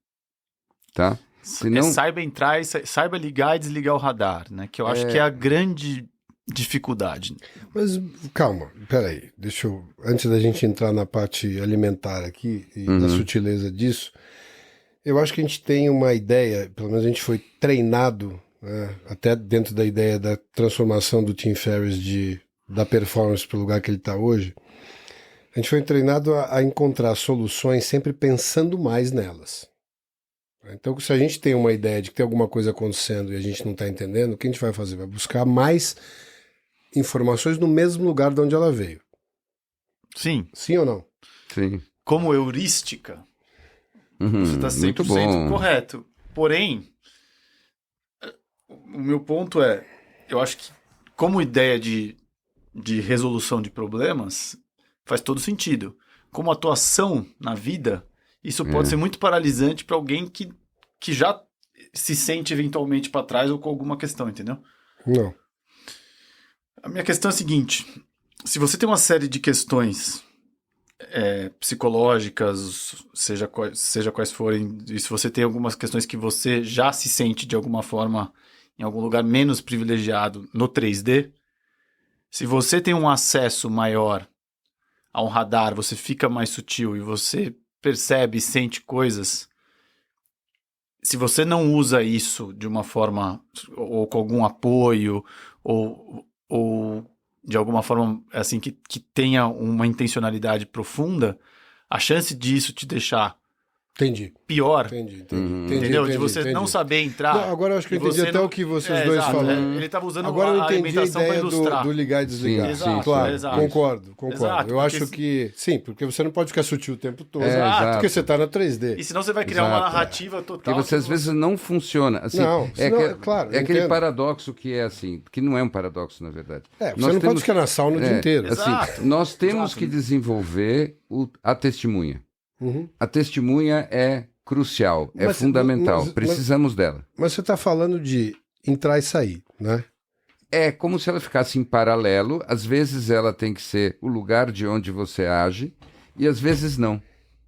Tá? Senão... saiba entrar, saiba ligar e desligar o radar, né? Que eu acho que é a grande dificuldade. Mas calma, peraí, antes da gente entrar na parte alimentar aqui e da sutileza disso, eu acho que a gente tem uma ideia, pelo menos a gente foi treinado, né, até dentro da ideia da transformação do Tim Ferriss da performance para o lugar que ele está hoje, a gente foi treinado a encontrar soluções sempre pensando mais nelas. Então, se a gente tem uma ideia de que tem alguma coisa acontecendo e a gente não está entendendo, o que a gente vai fazer? Vai buscar mais informações no mesmo lugar de onde ela veio. Sim. Sim ou não? Sim. Como heurística, você está 100% correto. Porém, o meu ponto é, eu acho que como ideia de resolução de problemas, faz todo sentido. Como atuação na vida, isso pode ser muito paralisante para alguém que já se sente eventualmente para trás ou com alguma questão, entendeu? Não. A minha questão é a seguinte: se você tem uma série de questões psicológicas, seja quais forem, e se você tem algumas questões que você já se sente de alguma forma em algum lugar menos privilegiado no 3D, se você tem um acesso maior a um radar, você fica mais sutil e você percebe e sente coisas. Se você não usa isso de uma forma, ou com algum apoio, ou de alguma forma assim, que tenha uma intencionalidade profunda, a chance disso te deixar pior. Entendi. Entendeu? De você não saber entrar. Não, agora eu acho que eu entendi até o que vocês dois falaram. Ele estava usando agora eu a alimentação para ilustrar. Do ligar e desligar. Exato, claro, exato. Concordo. Exato, eu acho que... Sim, porque você não pode ficar sutil o tempo todo. Exato. Porque você está na 3D. E senão você vai criar uma narrativa total. Porque você às vezes não funciona. Assim, claro. É aquele paradoxo que é assim, que não é um paradoxo, na verdade. Você não pode ficar na sauna o dia inteiro. Assim, nós temos que desenvolver a testemunha. A testemunha é crucial, é fundamental. Precisamos dela. Mas você está falando de entrar e sair, né? É como se ela ficasse em paralelo. Às vezes ela tem que ser o lugar de onde você age e às vezes não.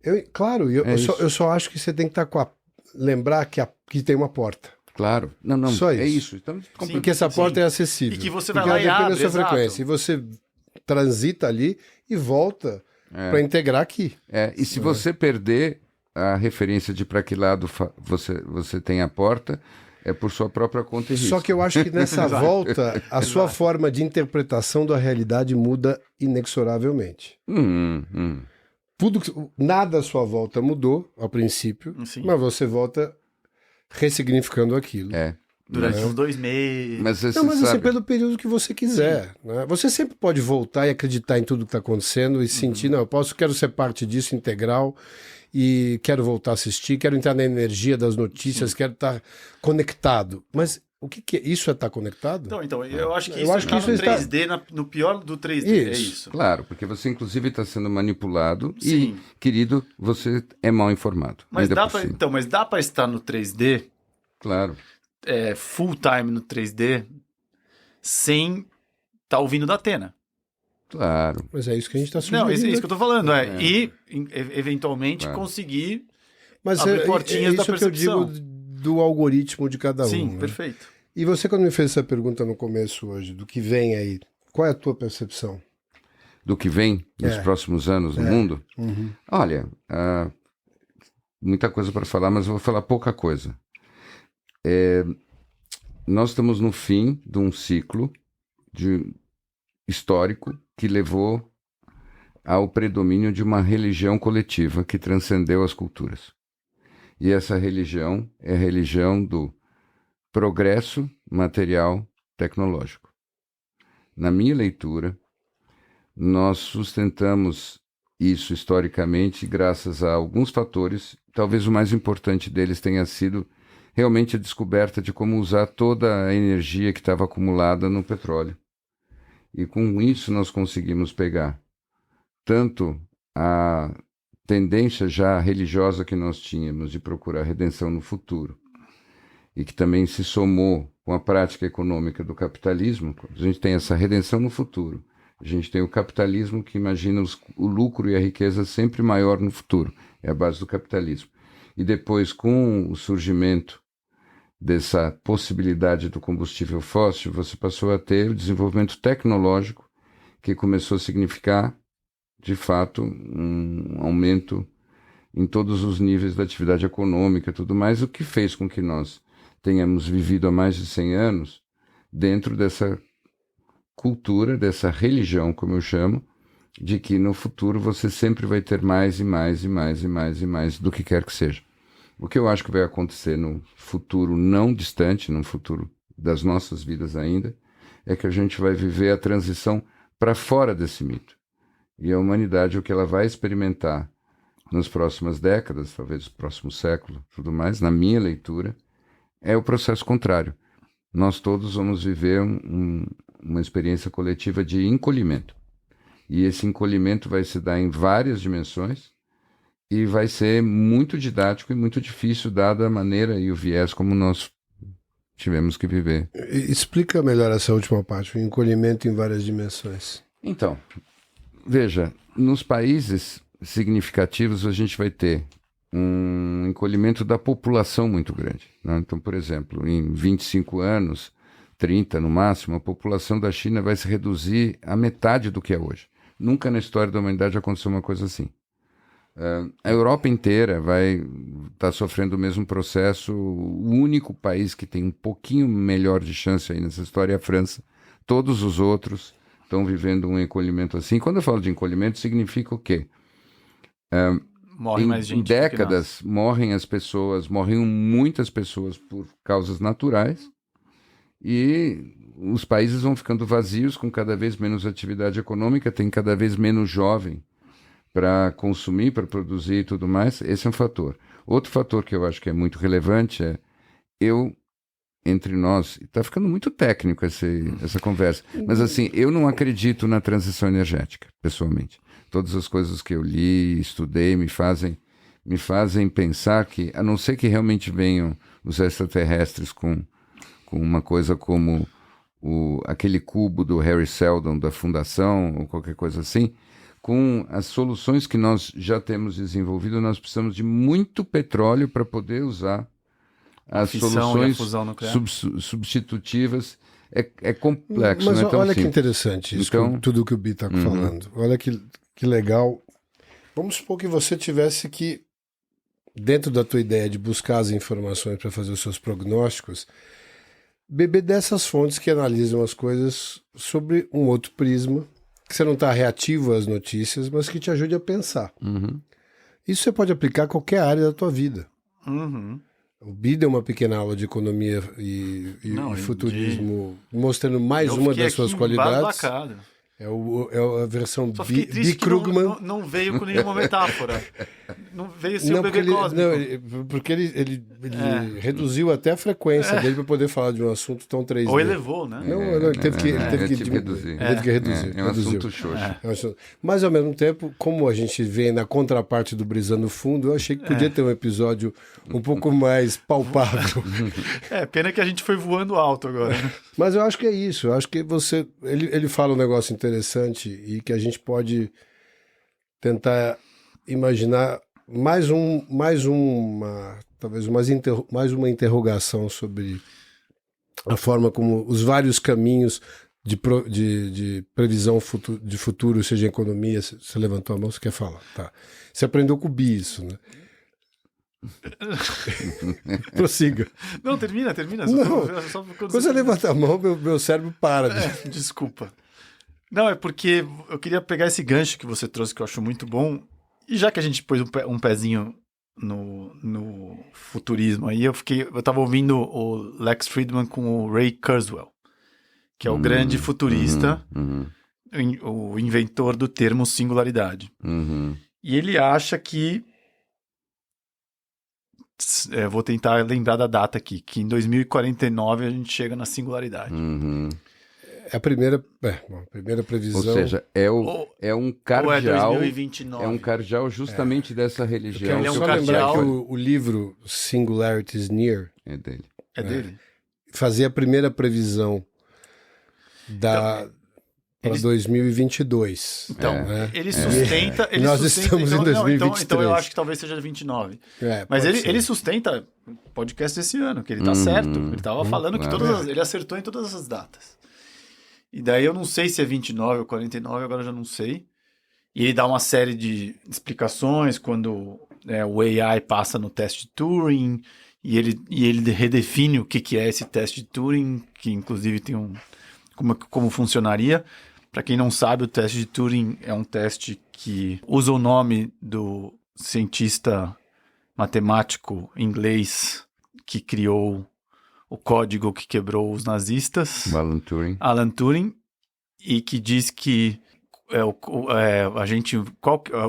Eu só acho que você tem que estar lembrar que tem uma porta. Claro. Não. Só é isso. Porque essa porta é acessível. E que você vai lá e depende abre, da sua frequência. E você transita ali e volta para integrar aqui. E se você perder a referência de para que lado você tem a porta, é por sua própria conta e risco. Só que eu acho que nessa volta, a sua forma de interpretação da realidade muda inexoravelmente. Nada à sua volta mudou, ao princípio, mas você volta ressignificando aquilo. Durante uns 2 meses. Mas assim, pelo período que você quiser. Né? Você sempre pode voltar e acreditar em tudo que está acontecendo e sentir, quero ser parte disso, integral, e quero voltar a assistir, quero entrar na energia das notícias, quero estar conectado. Mas O que é? Isso está conectado? Então, eu acho que Eu isso acho que tá isso no está- 3D, no pior do 3D, é Isso. isso. Claro, porque você inclusive está sendo manipulado Sim. e, querido, você é mal informado. Mas ainda dá por pra, cima. então, mas dá pra estar no 3D, Claro. full time no 3D, sem estar ouvindo da Atena. Claro. Mas é isso que a gente está sugerindo. Não, é isso que eu tô falando, É. E, eventualmente, Claro. conseguir... Mas abrir é portinhas da isso que eu digo percepção. do algoritmo de cada um. Sim, né? perfeito. E você, quando me fez essa pergunta no começo hoje, do que vem aí, qual é a tua percepção? Do que vem nos É. próximos anos no mundo? Uhum. Olha, muita coisa para falar, mas eu vou falar pouca coisa. Nós estamos no fim de um ciclo histórico que levou ao predomínio de uma religião coletiva que transcendeu as culturas. E essa religião é a religião do progresso material tecnológico. Na minha leitura, nós sustentamos isso historicamente graças a alguns fatores. Talvez o mais importante deles tenha sido realmente a descoberta de como usar toda a energia que estava acumulada no petróleo. E com isso nós conseguimos pegar tanto a tendência já religiosa que nós tínhamos de procurar redenção no futuro, e que também se somou com a prática econômica do capitalismo. A gente tem essa redenção no futuro. A gente tem o capitalismo que imagina o lucro e a riqueza sempre maior no futuro. É a base do capitalismo. E depois, com o surgimento dessa possibilidade do combustível fóssil, você passou a ter o desenvolvimento tecnológico que começou a significar, de fato, um aumento em todos os níveis da atividade econômica e tudo mais, o que fez com que nós tenhamos vivido há mais de 100 anos dentro dessa cultura, dessa religião, como eu chamo, de que no futuro você sempre vai ter mais e mais e mais e mais e mais do que quer que seja. O que eu acho que vai acontecer no futuro não distante, no futuro das nossas vidas ainda, é que a gente vai viver a transição para fora desse mito. E a humanidade, o que ela vai experimentar nas próximas décadas, talvez no próximo século, tudo mais, na minha leitura, é o processo contrário. Nós todos vamos viver uma experiência coletiva de encolhimento. E esse encolhimento vai se dar em várias dimensões e vai ser muito didático e muito difícil, dada a maneira e o viés como nós tivemos que viver. Explica melhor essa última parte, o encolhimento em várias dimensões. Então, veja, nos países significativos a gente vai ter um encolhimento da população muito grande, né? Então, por exemplo, em 25 anos, 30 no máximo, a população da China vai se reduzir à metade do que é hoje. Nunca na história da humanidade aconteceu uma coisa assim. A Europa inteira vai estar sofrendo o mesmo processo. O único país que tem um pouquinho melhor de chance aí nessa história é a França. Todos os outros estão vivendo um encolhimento assim. Quando eu falo de encolhimento, significa o quê? Morre mais gente Em do que décadas morrem as pessoas, morrem muitas pessoas por causas naturais, e os países vão ficando vazios com cada vez menos atividade econômica, tem cada vez menos jovem para consumir, para produzir e tudo mais. Esse é um fator. Outro fator que eu acho que é muito relevante é entre nós, está ficando muito técnico essa conversa, mas assim, eu não acredito na transição energética, pessoalmente. Todas as coisas que eu li, estudei, me fazem pensar que, a não ser que realmente venham os extraterrestres com uma coisa como aquele cubo do Harry Seldon da Fundação, ou qualquer coisa assim, com as soluções que nós já temos desenvolvido, nós precisamos de muito petróleo para poder usar as soluções substitutivas. É complexo, mas não é tão olha simples. Que interessante isso, Então, tudo que o Bi está falando. Olha que legal. Vamos supor que você tivesse que, dentro da tua ideia de buscar as informações para fazer os seus prognósticos, beber dessas fontes que analisam as coisas sobre um outro prisma, que você não está reativo às notícias, mas que te ajude a pensar. Isso você pode aplicar a qualquer área da tua vida. O Bi deu uma pequena aula de economia e futurismo, mostrando mais uma das suas qualidades. É a versão Só fiquei Bi triste que Krugman. não veio com nenhuma metáfora. Não veio ser o bebê cósmico. Porque ele reduziu até a frequência dele para poder falar de um assunto tão 3D. Ou elevou, né? Não, ele teve que reduzir. Teve que reduzir. É um assunto xoxo. Mas, ao mesmo tempo, como a gente vê na contraparte do Brisando Fundo, eu achei que podia ter um episódio um pouco mais palpável. Pena que a gente foi voando alto agora. Mas eu acho que é isso. Eu acho que ele fala um negócio interessante e que a gente pode tentar imaginar talvez mais uma interrogação sobre a forma como os vários caminhos de previsão de futuro, seja economia. Você levantou a mão, você quer falar? Tá. Você aprendeu com o Bi isso, né? Prossiga. Não, termina. Quando você levanta a mão, meu cérebro para. Desculpa. Não, é porque eu queria pegar esse gancho que você trouxe, que eu acho muito bom, e já que a gente pôs um pezinho no futurismo aí, eu tava ouvindo o Lex Friedman com o Ray Kurzweil, que é o grande futurista, o inventor do termo singularidade. E ele acha que, vou tentar lembrar da data aqui, que em 2049 a gente chega na singularidade. É a primeira previsão. Ou seja, é um cardeal. Ou é 2029. É um cardeal justamente dessa religião. Eu quero lembrar que o livro Singularity is Near é dele. É dele. Fazia a primeira previsão para 2022. Então, ele sustenta... Nós estamos em 2023. Então eu acho que talvez seja 29. Mas ele sustenta o podcast desse ano, que ele tá certo. Ele estava falando que ele acertou em todas essas datas. E daí eu não sei se é 29 ou 49, agora eu já não sei. E ele dá uma série de explicações quando o AI passa no teste de Turing, e ele redefine o que é esse teste de Turing, que inclusive tem como funcionaria. Para quem não sabe, o teste de Turing é um teste que usa o nome do cientista matemático inglês que criou o código que quebrou os nazistas, Alan Turing, e que diz que o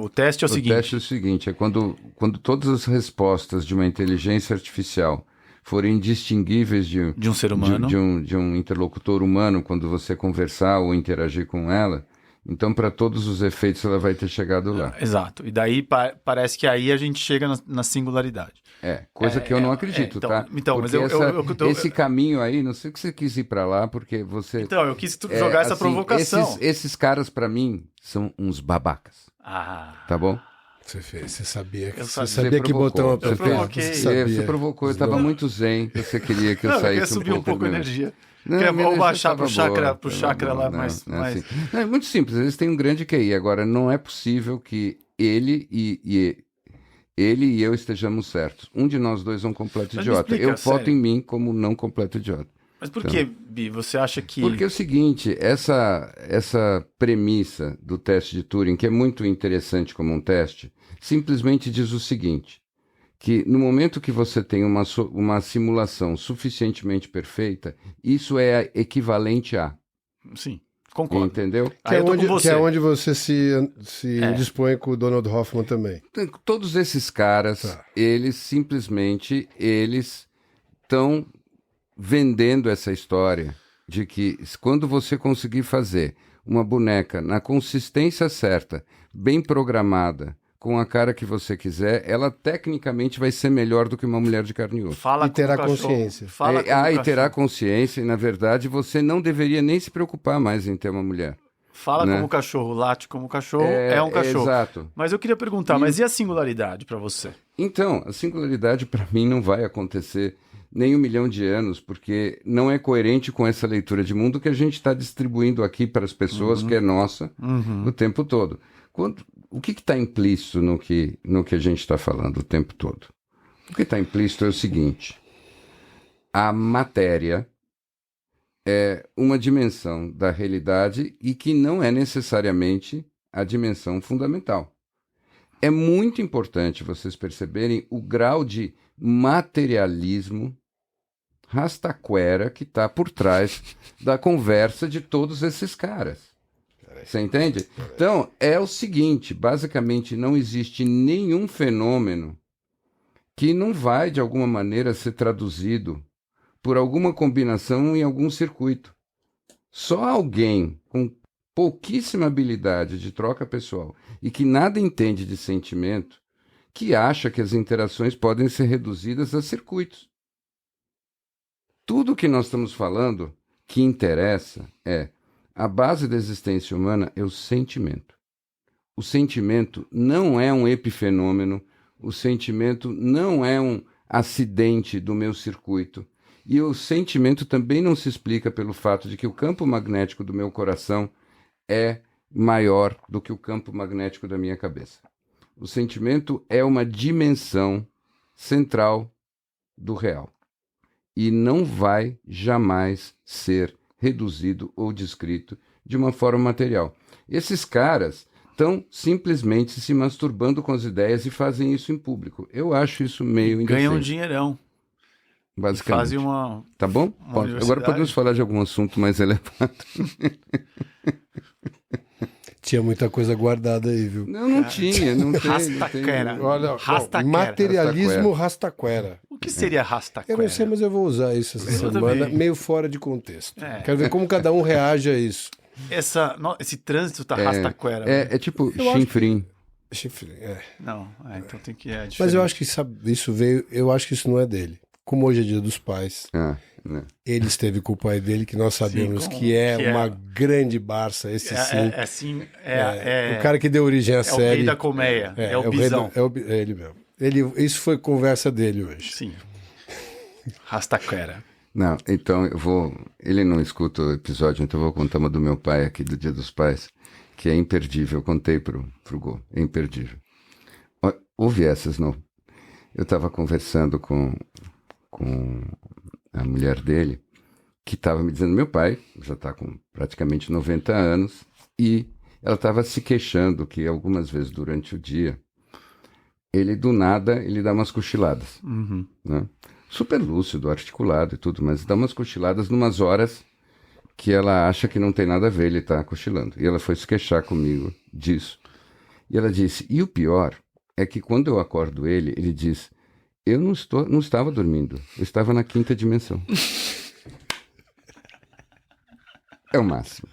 teste é o seguinte... O teste é o seguinte, é quando todas as respostas de uma inteligência artificial forem indistinguíveis de um ser humano, de um interlocutor humano, quando você conversar ou interagir com ela, então para todos os efeitos ela vai ter chegado lá. Exato, e daí parece que aí a gente chega na singularidade. Coisa que eu não acredito, tá? Então, mas esse caminho aí, não sei que você quis ir para lá, porque você... Então, eu quis jogar essa provocação. Esses caras, para mim, são uns babacas. Tá bom? Você sabia que botão apertar. Você provocou, eu estava muito zen, você queria que eu saísse subir um pouco a energia. Não, ou baixar pro chakra lá, mas... É muito simples, eles têm um grande QI. Agora, não é possível que ele e eu estejamos certos. Um de nós dois é um completo idiota. Eu voto em mim como não completo idiota. Mas por que, Bi? Você acha que... Porque é o seguinte, essa premissa do teste de Turing, que é muito interessante como um teste, simplesmente diz o seguinte, que no momento que você tem uma simulação suficientemente perfeita, isso é equivalente a... Sim, concordo. Entendeu? Que é onde você se dispõe com o Donald Hoffman também. Todos esses caras, eles simplesmente, estão vendendo essa história de que quando você conseguir fazer uma boneca na consistência certa, bem programada, com a cara que você quiser, ela tecnicamente vai ser melhor do que uma mulher de carne e osso. E terá consciência. E terá consciência, e na verdade você não deveria nem se preocupar mais em ter uma mulher. Fala como o cachorro, late como o cachorro, é um cachorro. Exato. Mas eu queria perguntar, mas e a singularidade para você? Então, a singularidade para mim não vai acontecer nem 1 milhão de anos, porque não é coerente com essa leitura de mundo que a gente está distribuindo aqui para as pessoas, que é nossa, o tempo todo. O que está implícito no que a gente está falando o tempo todo? O que está implícito é o seguinte: a matéria é uma dimensão da realidade e que não é necessariamente a dimensão fundamental. É muito importante vocês perceberem o grau de materialismo rastaquera que está por trás da conversa de todos esses caras. Você entende? Então, é o seguinte, basicamente não existe nenhum fenômeno que não vai, de alguma maneira, ser traduzido por alguma combinação em algum circuito. Só alguém com pouquíssima habilidade de troca pessoal e que nada entende de sentimento, que acha que as interações podem ser reduzidas a circuitos. Tudo que nós estamos falando que interessa é a base da existência humana é o sentimento. O sentimento não é um epifenômeno, o sentimento não é um acidente do meu circuito. E o sentimento também não se explica pelo fato de que o campo magnético do meu coração é maior do que o campo magnético da minha cabeça. O sentimento é uma dimensão central do real. E não vai jamais ser reduzido ou descrito de uma forma material. Esses caras estão simplesmente se masturbando com as ideias e fazem isso em público. Eu acho isso meio indecente. Ganham um dinheirão. Basicamente. Fazem uma... Tá bom? Agora podemos falar de algum assunto mais elevado. Tinha muita coisa guardada aí, viu? Não tinha, não tem. Rastaquera. Olha, Rastaquera. materialismo rastaquera. O que seria rastaquera? Eu não sei, mas eu vou usar isso essa semana, também. meio fora de contexto. Quero ver como cada um reage a isso. Esse trânsito tá rastaquera. É tipo chinfrim. Chifre, Não, então tem que... É Mas eu acho que isso veio... Eu acho que isso não é dele. Como hoje é dia dos pais, Né? ele esteve com o pai dele, que nós sabemos que é uma grande Barça, esse sim. O cara que deu origem à série. É o rei da colmeia, é o Bisão. É ele mesmo. Isso foi conversa dele hoje. Sim. Rastaquera. Não, então eu vou... Ele não escuta o episódio, então eu vou contar uma do meu pai aqui, do Dia dos Pais, que é imperdível. Eu contei pro Gô, é imperdível. Ouve essas, não. Eu estava conversando com a mulher dele, que estava me dizendo, meu pai já está com praticamente 90 anos, e ela estava se queixando que algumas vezes durante o dia, ele do nada, ele dá umas cochiladas. Né? Super lúcido, articulado e tudo, mas dá umas cochiladas numas horas que ela acha que não tem nada a ver, ele está cochilando. E ela foi se queixar comigo disso. E ela disse, e o pior é que quando eu acordo ele diz, eu não estava dormindo, eu estava na 5ª dimensão. É o máximo.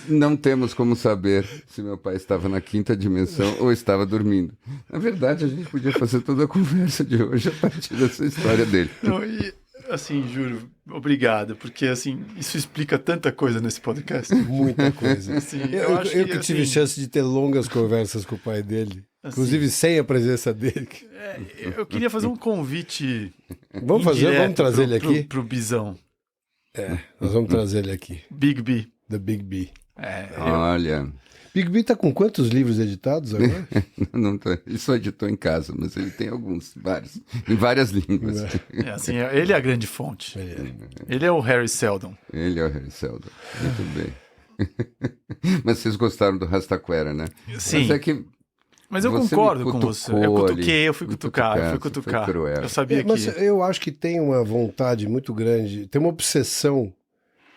Não temos como saber se meu pai estava na 5ª dimensão ou estava dormindo. Na verdade, a gente podia fazer toda a conversa de hoje a partir dessa história dele. Não, e, assim, juro, obrigado, porque, assim, isso explica tanta coisa nesse podcast. Muita coisa. Assim, eu que tive chance de ter longas conversas com o pai dele, inclusive sem a presença dele. Eu queria fazer um convite. Vamos trazer ele aqui? Pro Bisão. Nós vamos trazer ele aqui. Big B. The Big B. Olha... Big B tá com quantos livros editados agora? Não tá, ele só editou em casa, mas ele tem vários, em várias línguas. Assim, ele é a grande fonte. Ele é o Harry Seldon. Ele é o Harry Seldon. Muito bem. Mas vocês gostaram do Rastaquera, né? Sim. Mas eu concordo com você. Eu fui cutucar. Eu sabia que... Mas eu acho que tem uma vontade muito grande, tem uma obsessão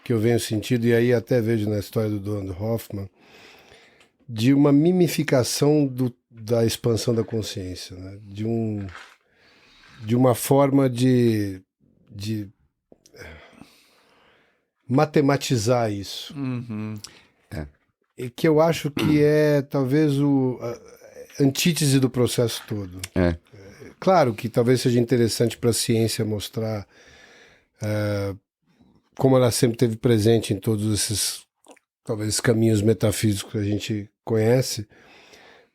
que eu venho sentindo, e aí até vejo na história do Donald Hoffman, de uma mimificação da expansão da consciência, né? De uma forma de matematizar isso. E que eu acho que é talvez a antítese do processo todo. Claro que talvez seja interessante para a ciência mostrar como ela sempre esteve presente em todos esses, talvez, caminhos metafísicos que a gente conhece,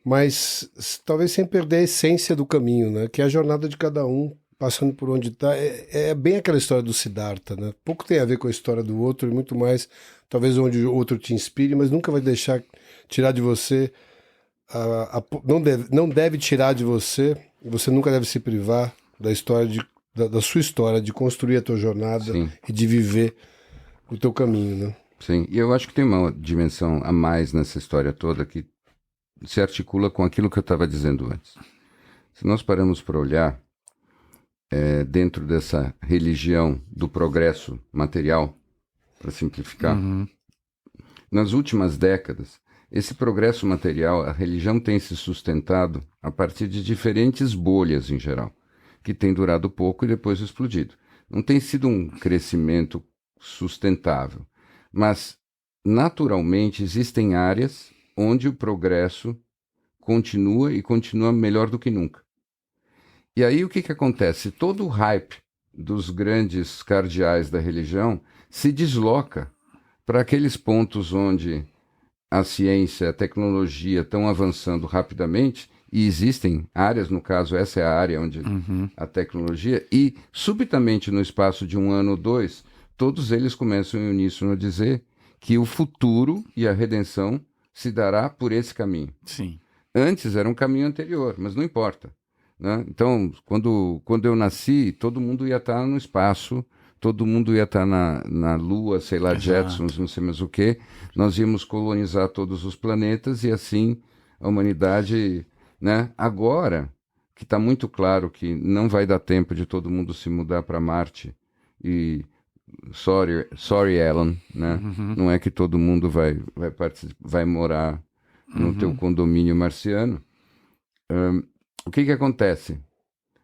mas talvez sem perder a essência do caminho, né? Que é a jornada de cada um, passando por onde está. É bem aquela história do Siddhartha, né? Pouco tem a ver com a história do outro, e muito mais, talvez, onde o outro te inspire, mas nunca vai deixar tirar de você, não deve tirar de você, você nunca deve se privar da história da sua história, de construir a tua jornada. Sim. E de viver o teu caminho, né? Sim, e eu acho que tem uma dimensão a mais nessa história toda que se articula com aquilo que eu estava dizendo antes. Se nós paramos para olhar dentro dessa religião do progresso material, para simplificar, Nas últimas décadas, esse progresso material, a religião tem se sustentado a partir de diferentes bolhas em geral, que têm durado pouco e depois explodido. Não tem sido um crescimento sustentável, mas naturalmente existem áreas onde o progresso continua e continua melhor do que nunca. E aí o que acontece? Todo o hype dos grandes cardeais da religião se desloca para aqueles pontos onde a ciência e a tecnologia estão avançando rapidamente, e existem áreas, no caso essa é a área onde a tecnologia, e subitamente no espaço de 1 ano ou 2, todos eles começam em uníssono a dizer que o futuro e a redenção se dará por esse caminho. Sim. Antes era um caminho anterior, mas não importa, né? Então, quando eu nasci, todo mundo ia estar no espaço, todo mundo ia estar na Lua, sei lá, Exato. Jetsons, não sei mais o quê. Nós íamos colonizar todos os planetas e assim a humanidade, né? Agora, que está muito claro que não vai dar tempo de todo mundo se mudar para Marte e... Sorry, Alan, né? Não é que todo mundo vai morar no teu condomínio marciano. O que acontece?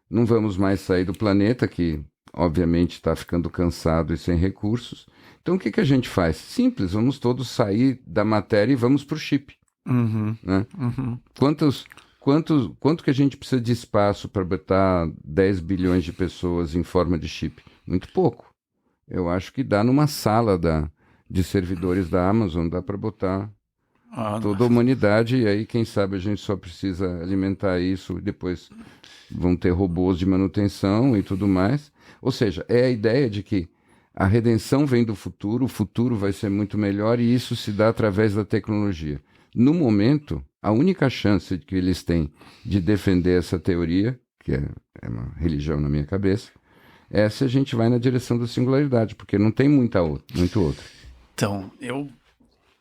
Não vamos mais sair do planeta, que obviamente está ficando cansado e sem recursos. Então o que a gente faz? Simples, vamos todos sair da matéria e vamos para o chip. Né? Quanto que a gente precisa de espaço para botar 10 bilhões de pessoas em forma de chip? Muito pouco. Eu acho que dá numa sala de servidores da Amazon, dá para botar toda a humanidade, e aí quem sabe a gente só precisa alimentar isso e depois vão ter robôs de manutenção e tudo mais. Ou seja, é a ideia de que a redenção vem do futuro, o futuro vai ser muito melhor e isso se dá através da tecnologia. No momento, a única chance que eles têm de defender essa teoria, que é uma religião na minha cabeça, é se a gente vai na direção da singularidade, porque não tem muito outro. Então, eu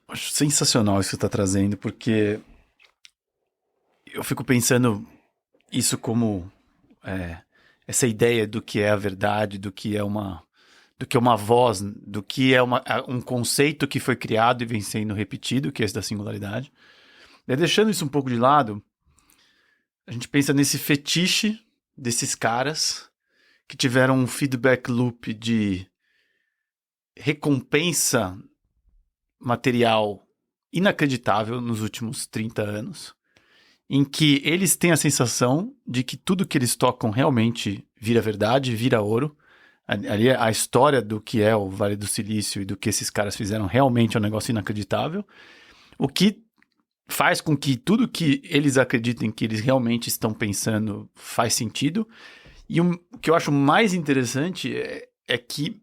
acho sensacional isso que você está trazendo, porque eu fico pensando isso como essa ideia do que é a verdade, do que é uma voz, do que é um conceito que foi criado e vem sendo repetido, que é esse da singularidade. E deixando isso um pouco de lado, a gente pensa nesse fetiche desses caras que tiveram um feedback loop de recompensa material inacreditável nos últimos 30 anos, em que eles têm a sensação de que tudo que eles tocam realmente vira verdade, vira ouro. Ali a história do que é o Vale do Silício e do que esses caras fizeram realmente é um negócio inacreditável, o que faz com que tudo que eles acreditem que eles realmente estão pensando faz sentido. E o que eu acho mais interessante é que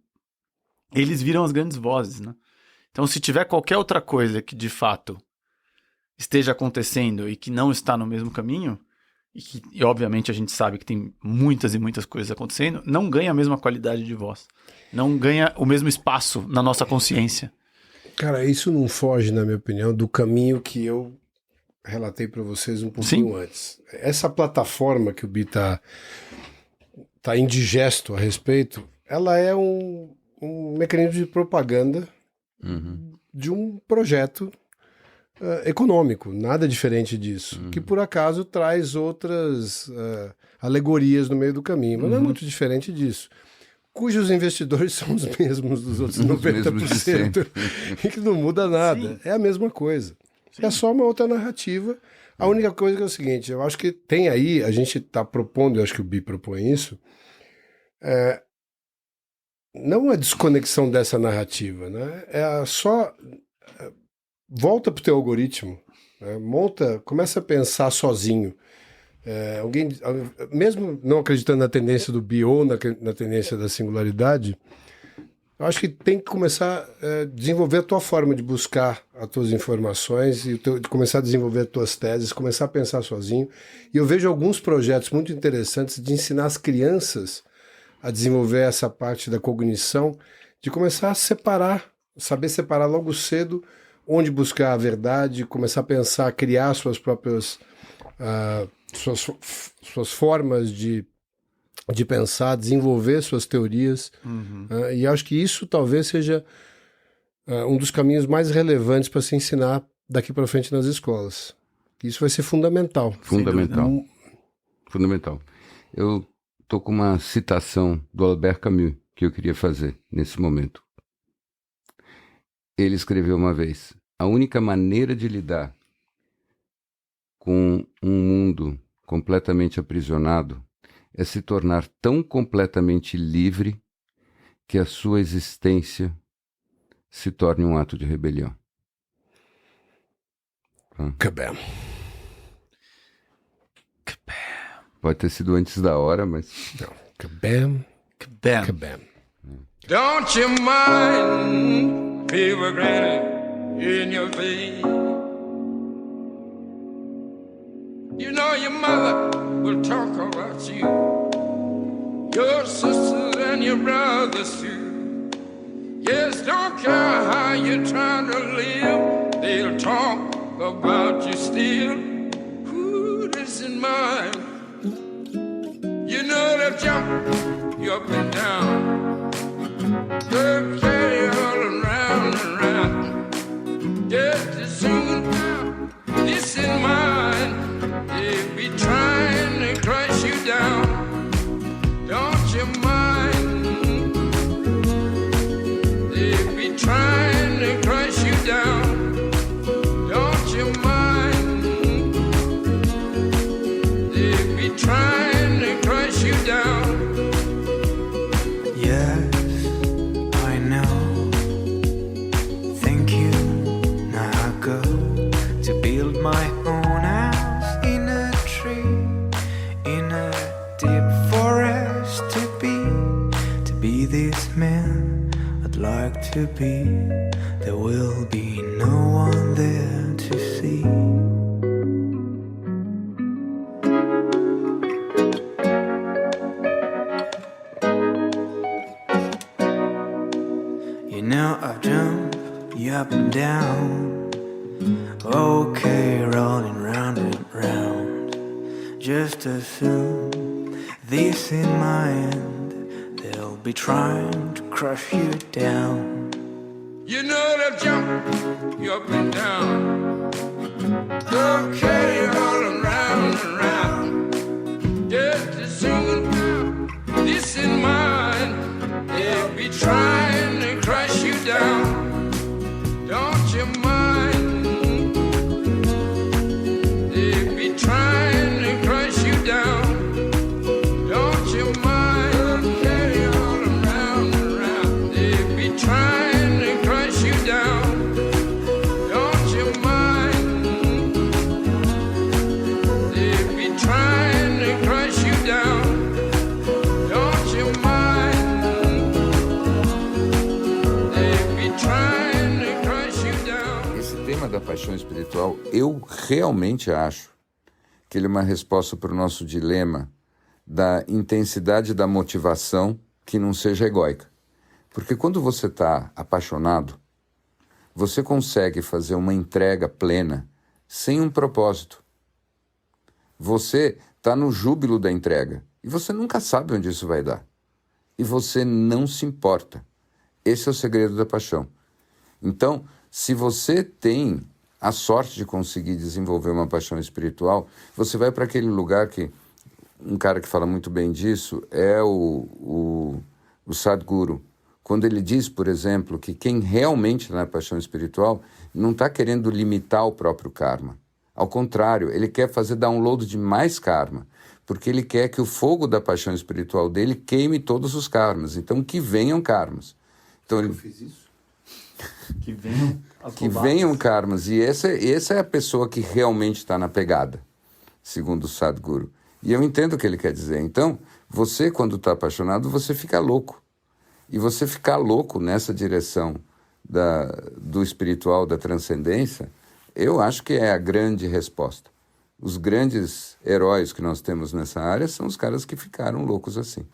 eles viram as grandes vozes, né? Então, se tiver qualquer outra coisa que de fato esteja acontecendo e que não está no mesmo caminho, e obviamente a gente sabe que tem muitas e muitas coisas acontecendo, não ganha a mesma qualidade de voz, não ganha o mesmo espaço na nossa consciência. Cara, isso não foge, na minha opinião, do caminho que eu relatei para vocês um pouquinho antes. Essa plataforma que o Bi tá indigesto a respeito, ela é um mecanismo de propaganda de um projeto econômico, nada diferente disso, que por acaso traz outras alegorias no meio do caminho, mas não é muito diferente disso, cujos investidores são os mesmos dos outros 90%, e que não muda nada. Sim. É a mesma coisa. Sim. É só uma outra narrativa. A única coisa que é o seguinte, eu acho que tem aí, a gente está propondo, eu acho que o Bi propõe isso, não a desconexão dessa narrativa, né? Volta para o teu algoritmo, né? Começa a pensar sozinho. Alguém, mesmo não acreditando na tendência do Bi ou na tendência da singularidade, eu acho que tem que começar a desenvolver a tua forma de buscar as tuas informações e de começar a desenvolver as tuas teses, começar a pensar sozinho. E eu vejo alguns projetos muito interessantes de ensinar as crianças a desenvolver essa parte da cognição, de começar a saber separar logo cedo onde buscar a verdade, começar a pensar, criar suas próprias suas formas de pensar, desenvolver suas teorias. E acho que isso talvez seja um dos caminhos mais relevantes para se ensinar daqui para frente nas escolas. Isso vai ser fundamental. Fundamental. Fundamental. Eu estou com uma citação do Albert Camus que eu queria fazer nesse momento. Ele escreveu uma vez: a única maneira de lidar com um mundo completamente aprisionado é se tornar tão completamente livre que a sua existência se torne um ato de rebelião. Kabam. Pode ter sido antes da hora, mas... Não. Kabam. Kabam. Kabam. Don't you mind people grinning in your face? You know your mother will talk about you, your sisters and your brothers too. Yes, don't care how you're trying to live, they'll talk about you still. Who doesn't mind? You know they'll jump you up and down, they'll carry you all around and round. Just as soon as this in mind, they'll be trying to crush you down. Don't you mind? They'll be trying to crush you down. Don't you mind? They'll be trying to crush you down. Yes, I know. Thank you. Now I go to build my own house in a tree, in a deep forest to be this man I'd like to be. There will be no one there to see. You know I've jumped you up and down, okay, rolling round and round. Just assume this in mind, they'll be trying to crush you down. You know they'll jump you up and down, they'll carry you all around and round. Just as soon as this in mind, they'll be trying to crush you down. Don't you mind? They'll be trying to crush you down. Don't you mind? They'll carry you all around and round. They'll be trying to crush you down. Don't you mind? They'll be trying to crush you down. Don't you mind? They'll be trying to crush you down. Esse tema da paixão espiritual, eu realmente acho que ele é uma resposta para o nosso dilema da intensidade da motivação que não seja egóica. Porque quando você está apaixonado, você consegue fazer uma entrega plena sem um propósito. Você está no júbilo da entrega e você nunca sabe onde isso vai dar. E você não se importa. Esse é o segredo da paixão. Então, se você tem a sorte de conseguir desenvolver uma paixão espiritual, você vai para aquele lugar que um cara que fala muito bem disso é o Sadhguru. Quando ele diz, por exemplo, que quem realmente está na paixão espiritual não está querendo limitar o próprio karma. Ao contrário, ele quer fazer download de mais karma, porque ele quer que o fogo da paixão espiritual dele queime todos os karmas. Então, que venham karmas. Então, ele... Eu fiz isso? Que venham venham karmas. E essa é a pessoa que realmente está na pegada, segundo o Sadhguru. E eu entendo o que ele quer dizer. Então, você, quando está apaixonado, você fica louco. E você ficar louco nessa direção do espiritual, da transcendência, eu acho que é a grande resposta. Os grandes heróis que nós temos nessa área são os caras que ficaram loucos assim.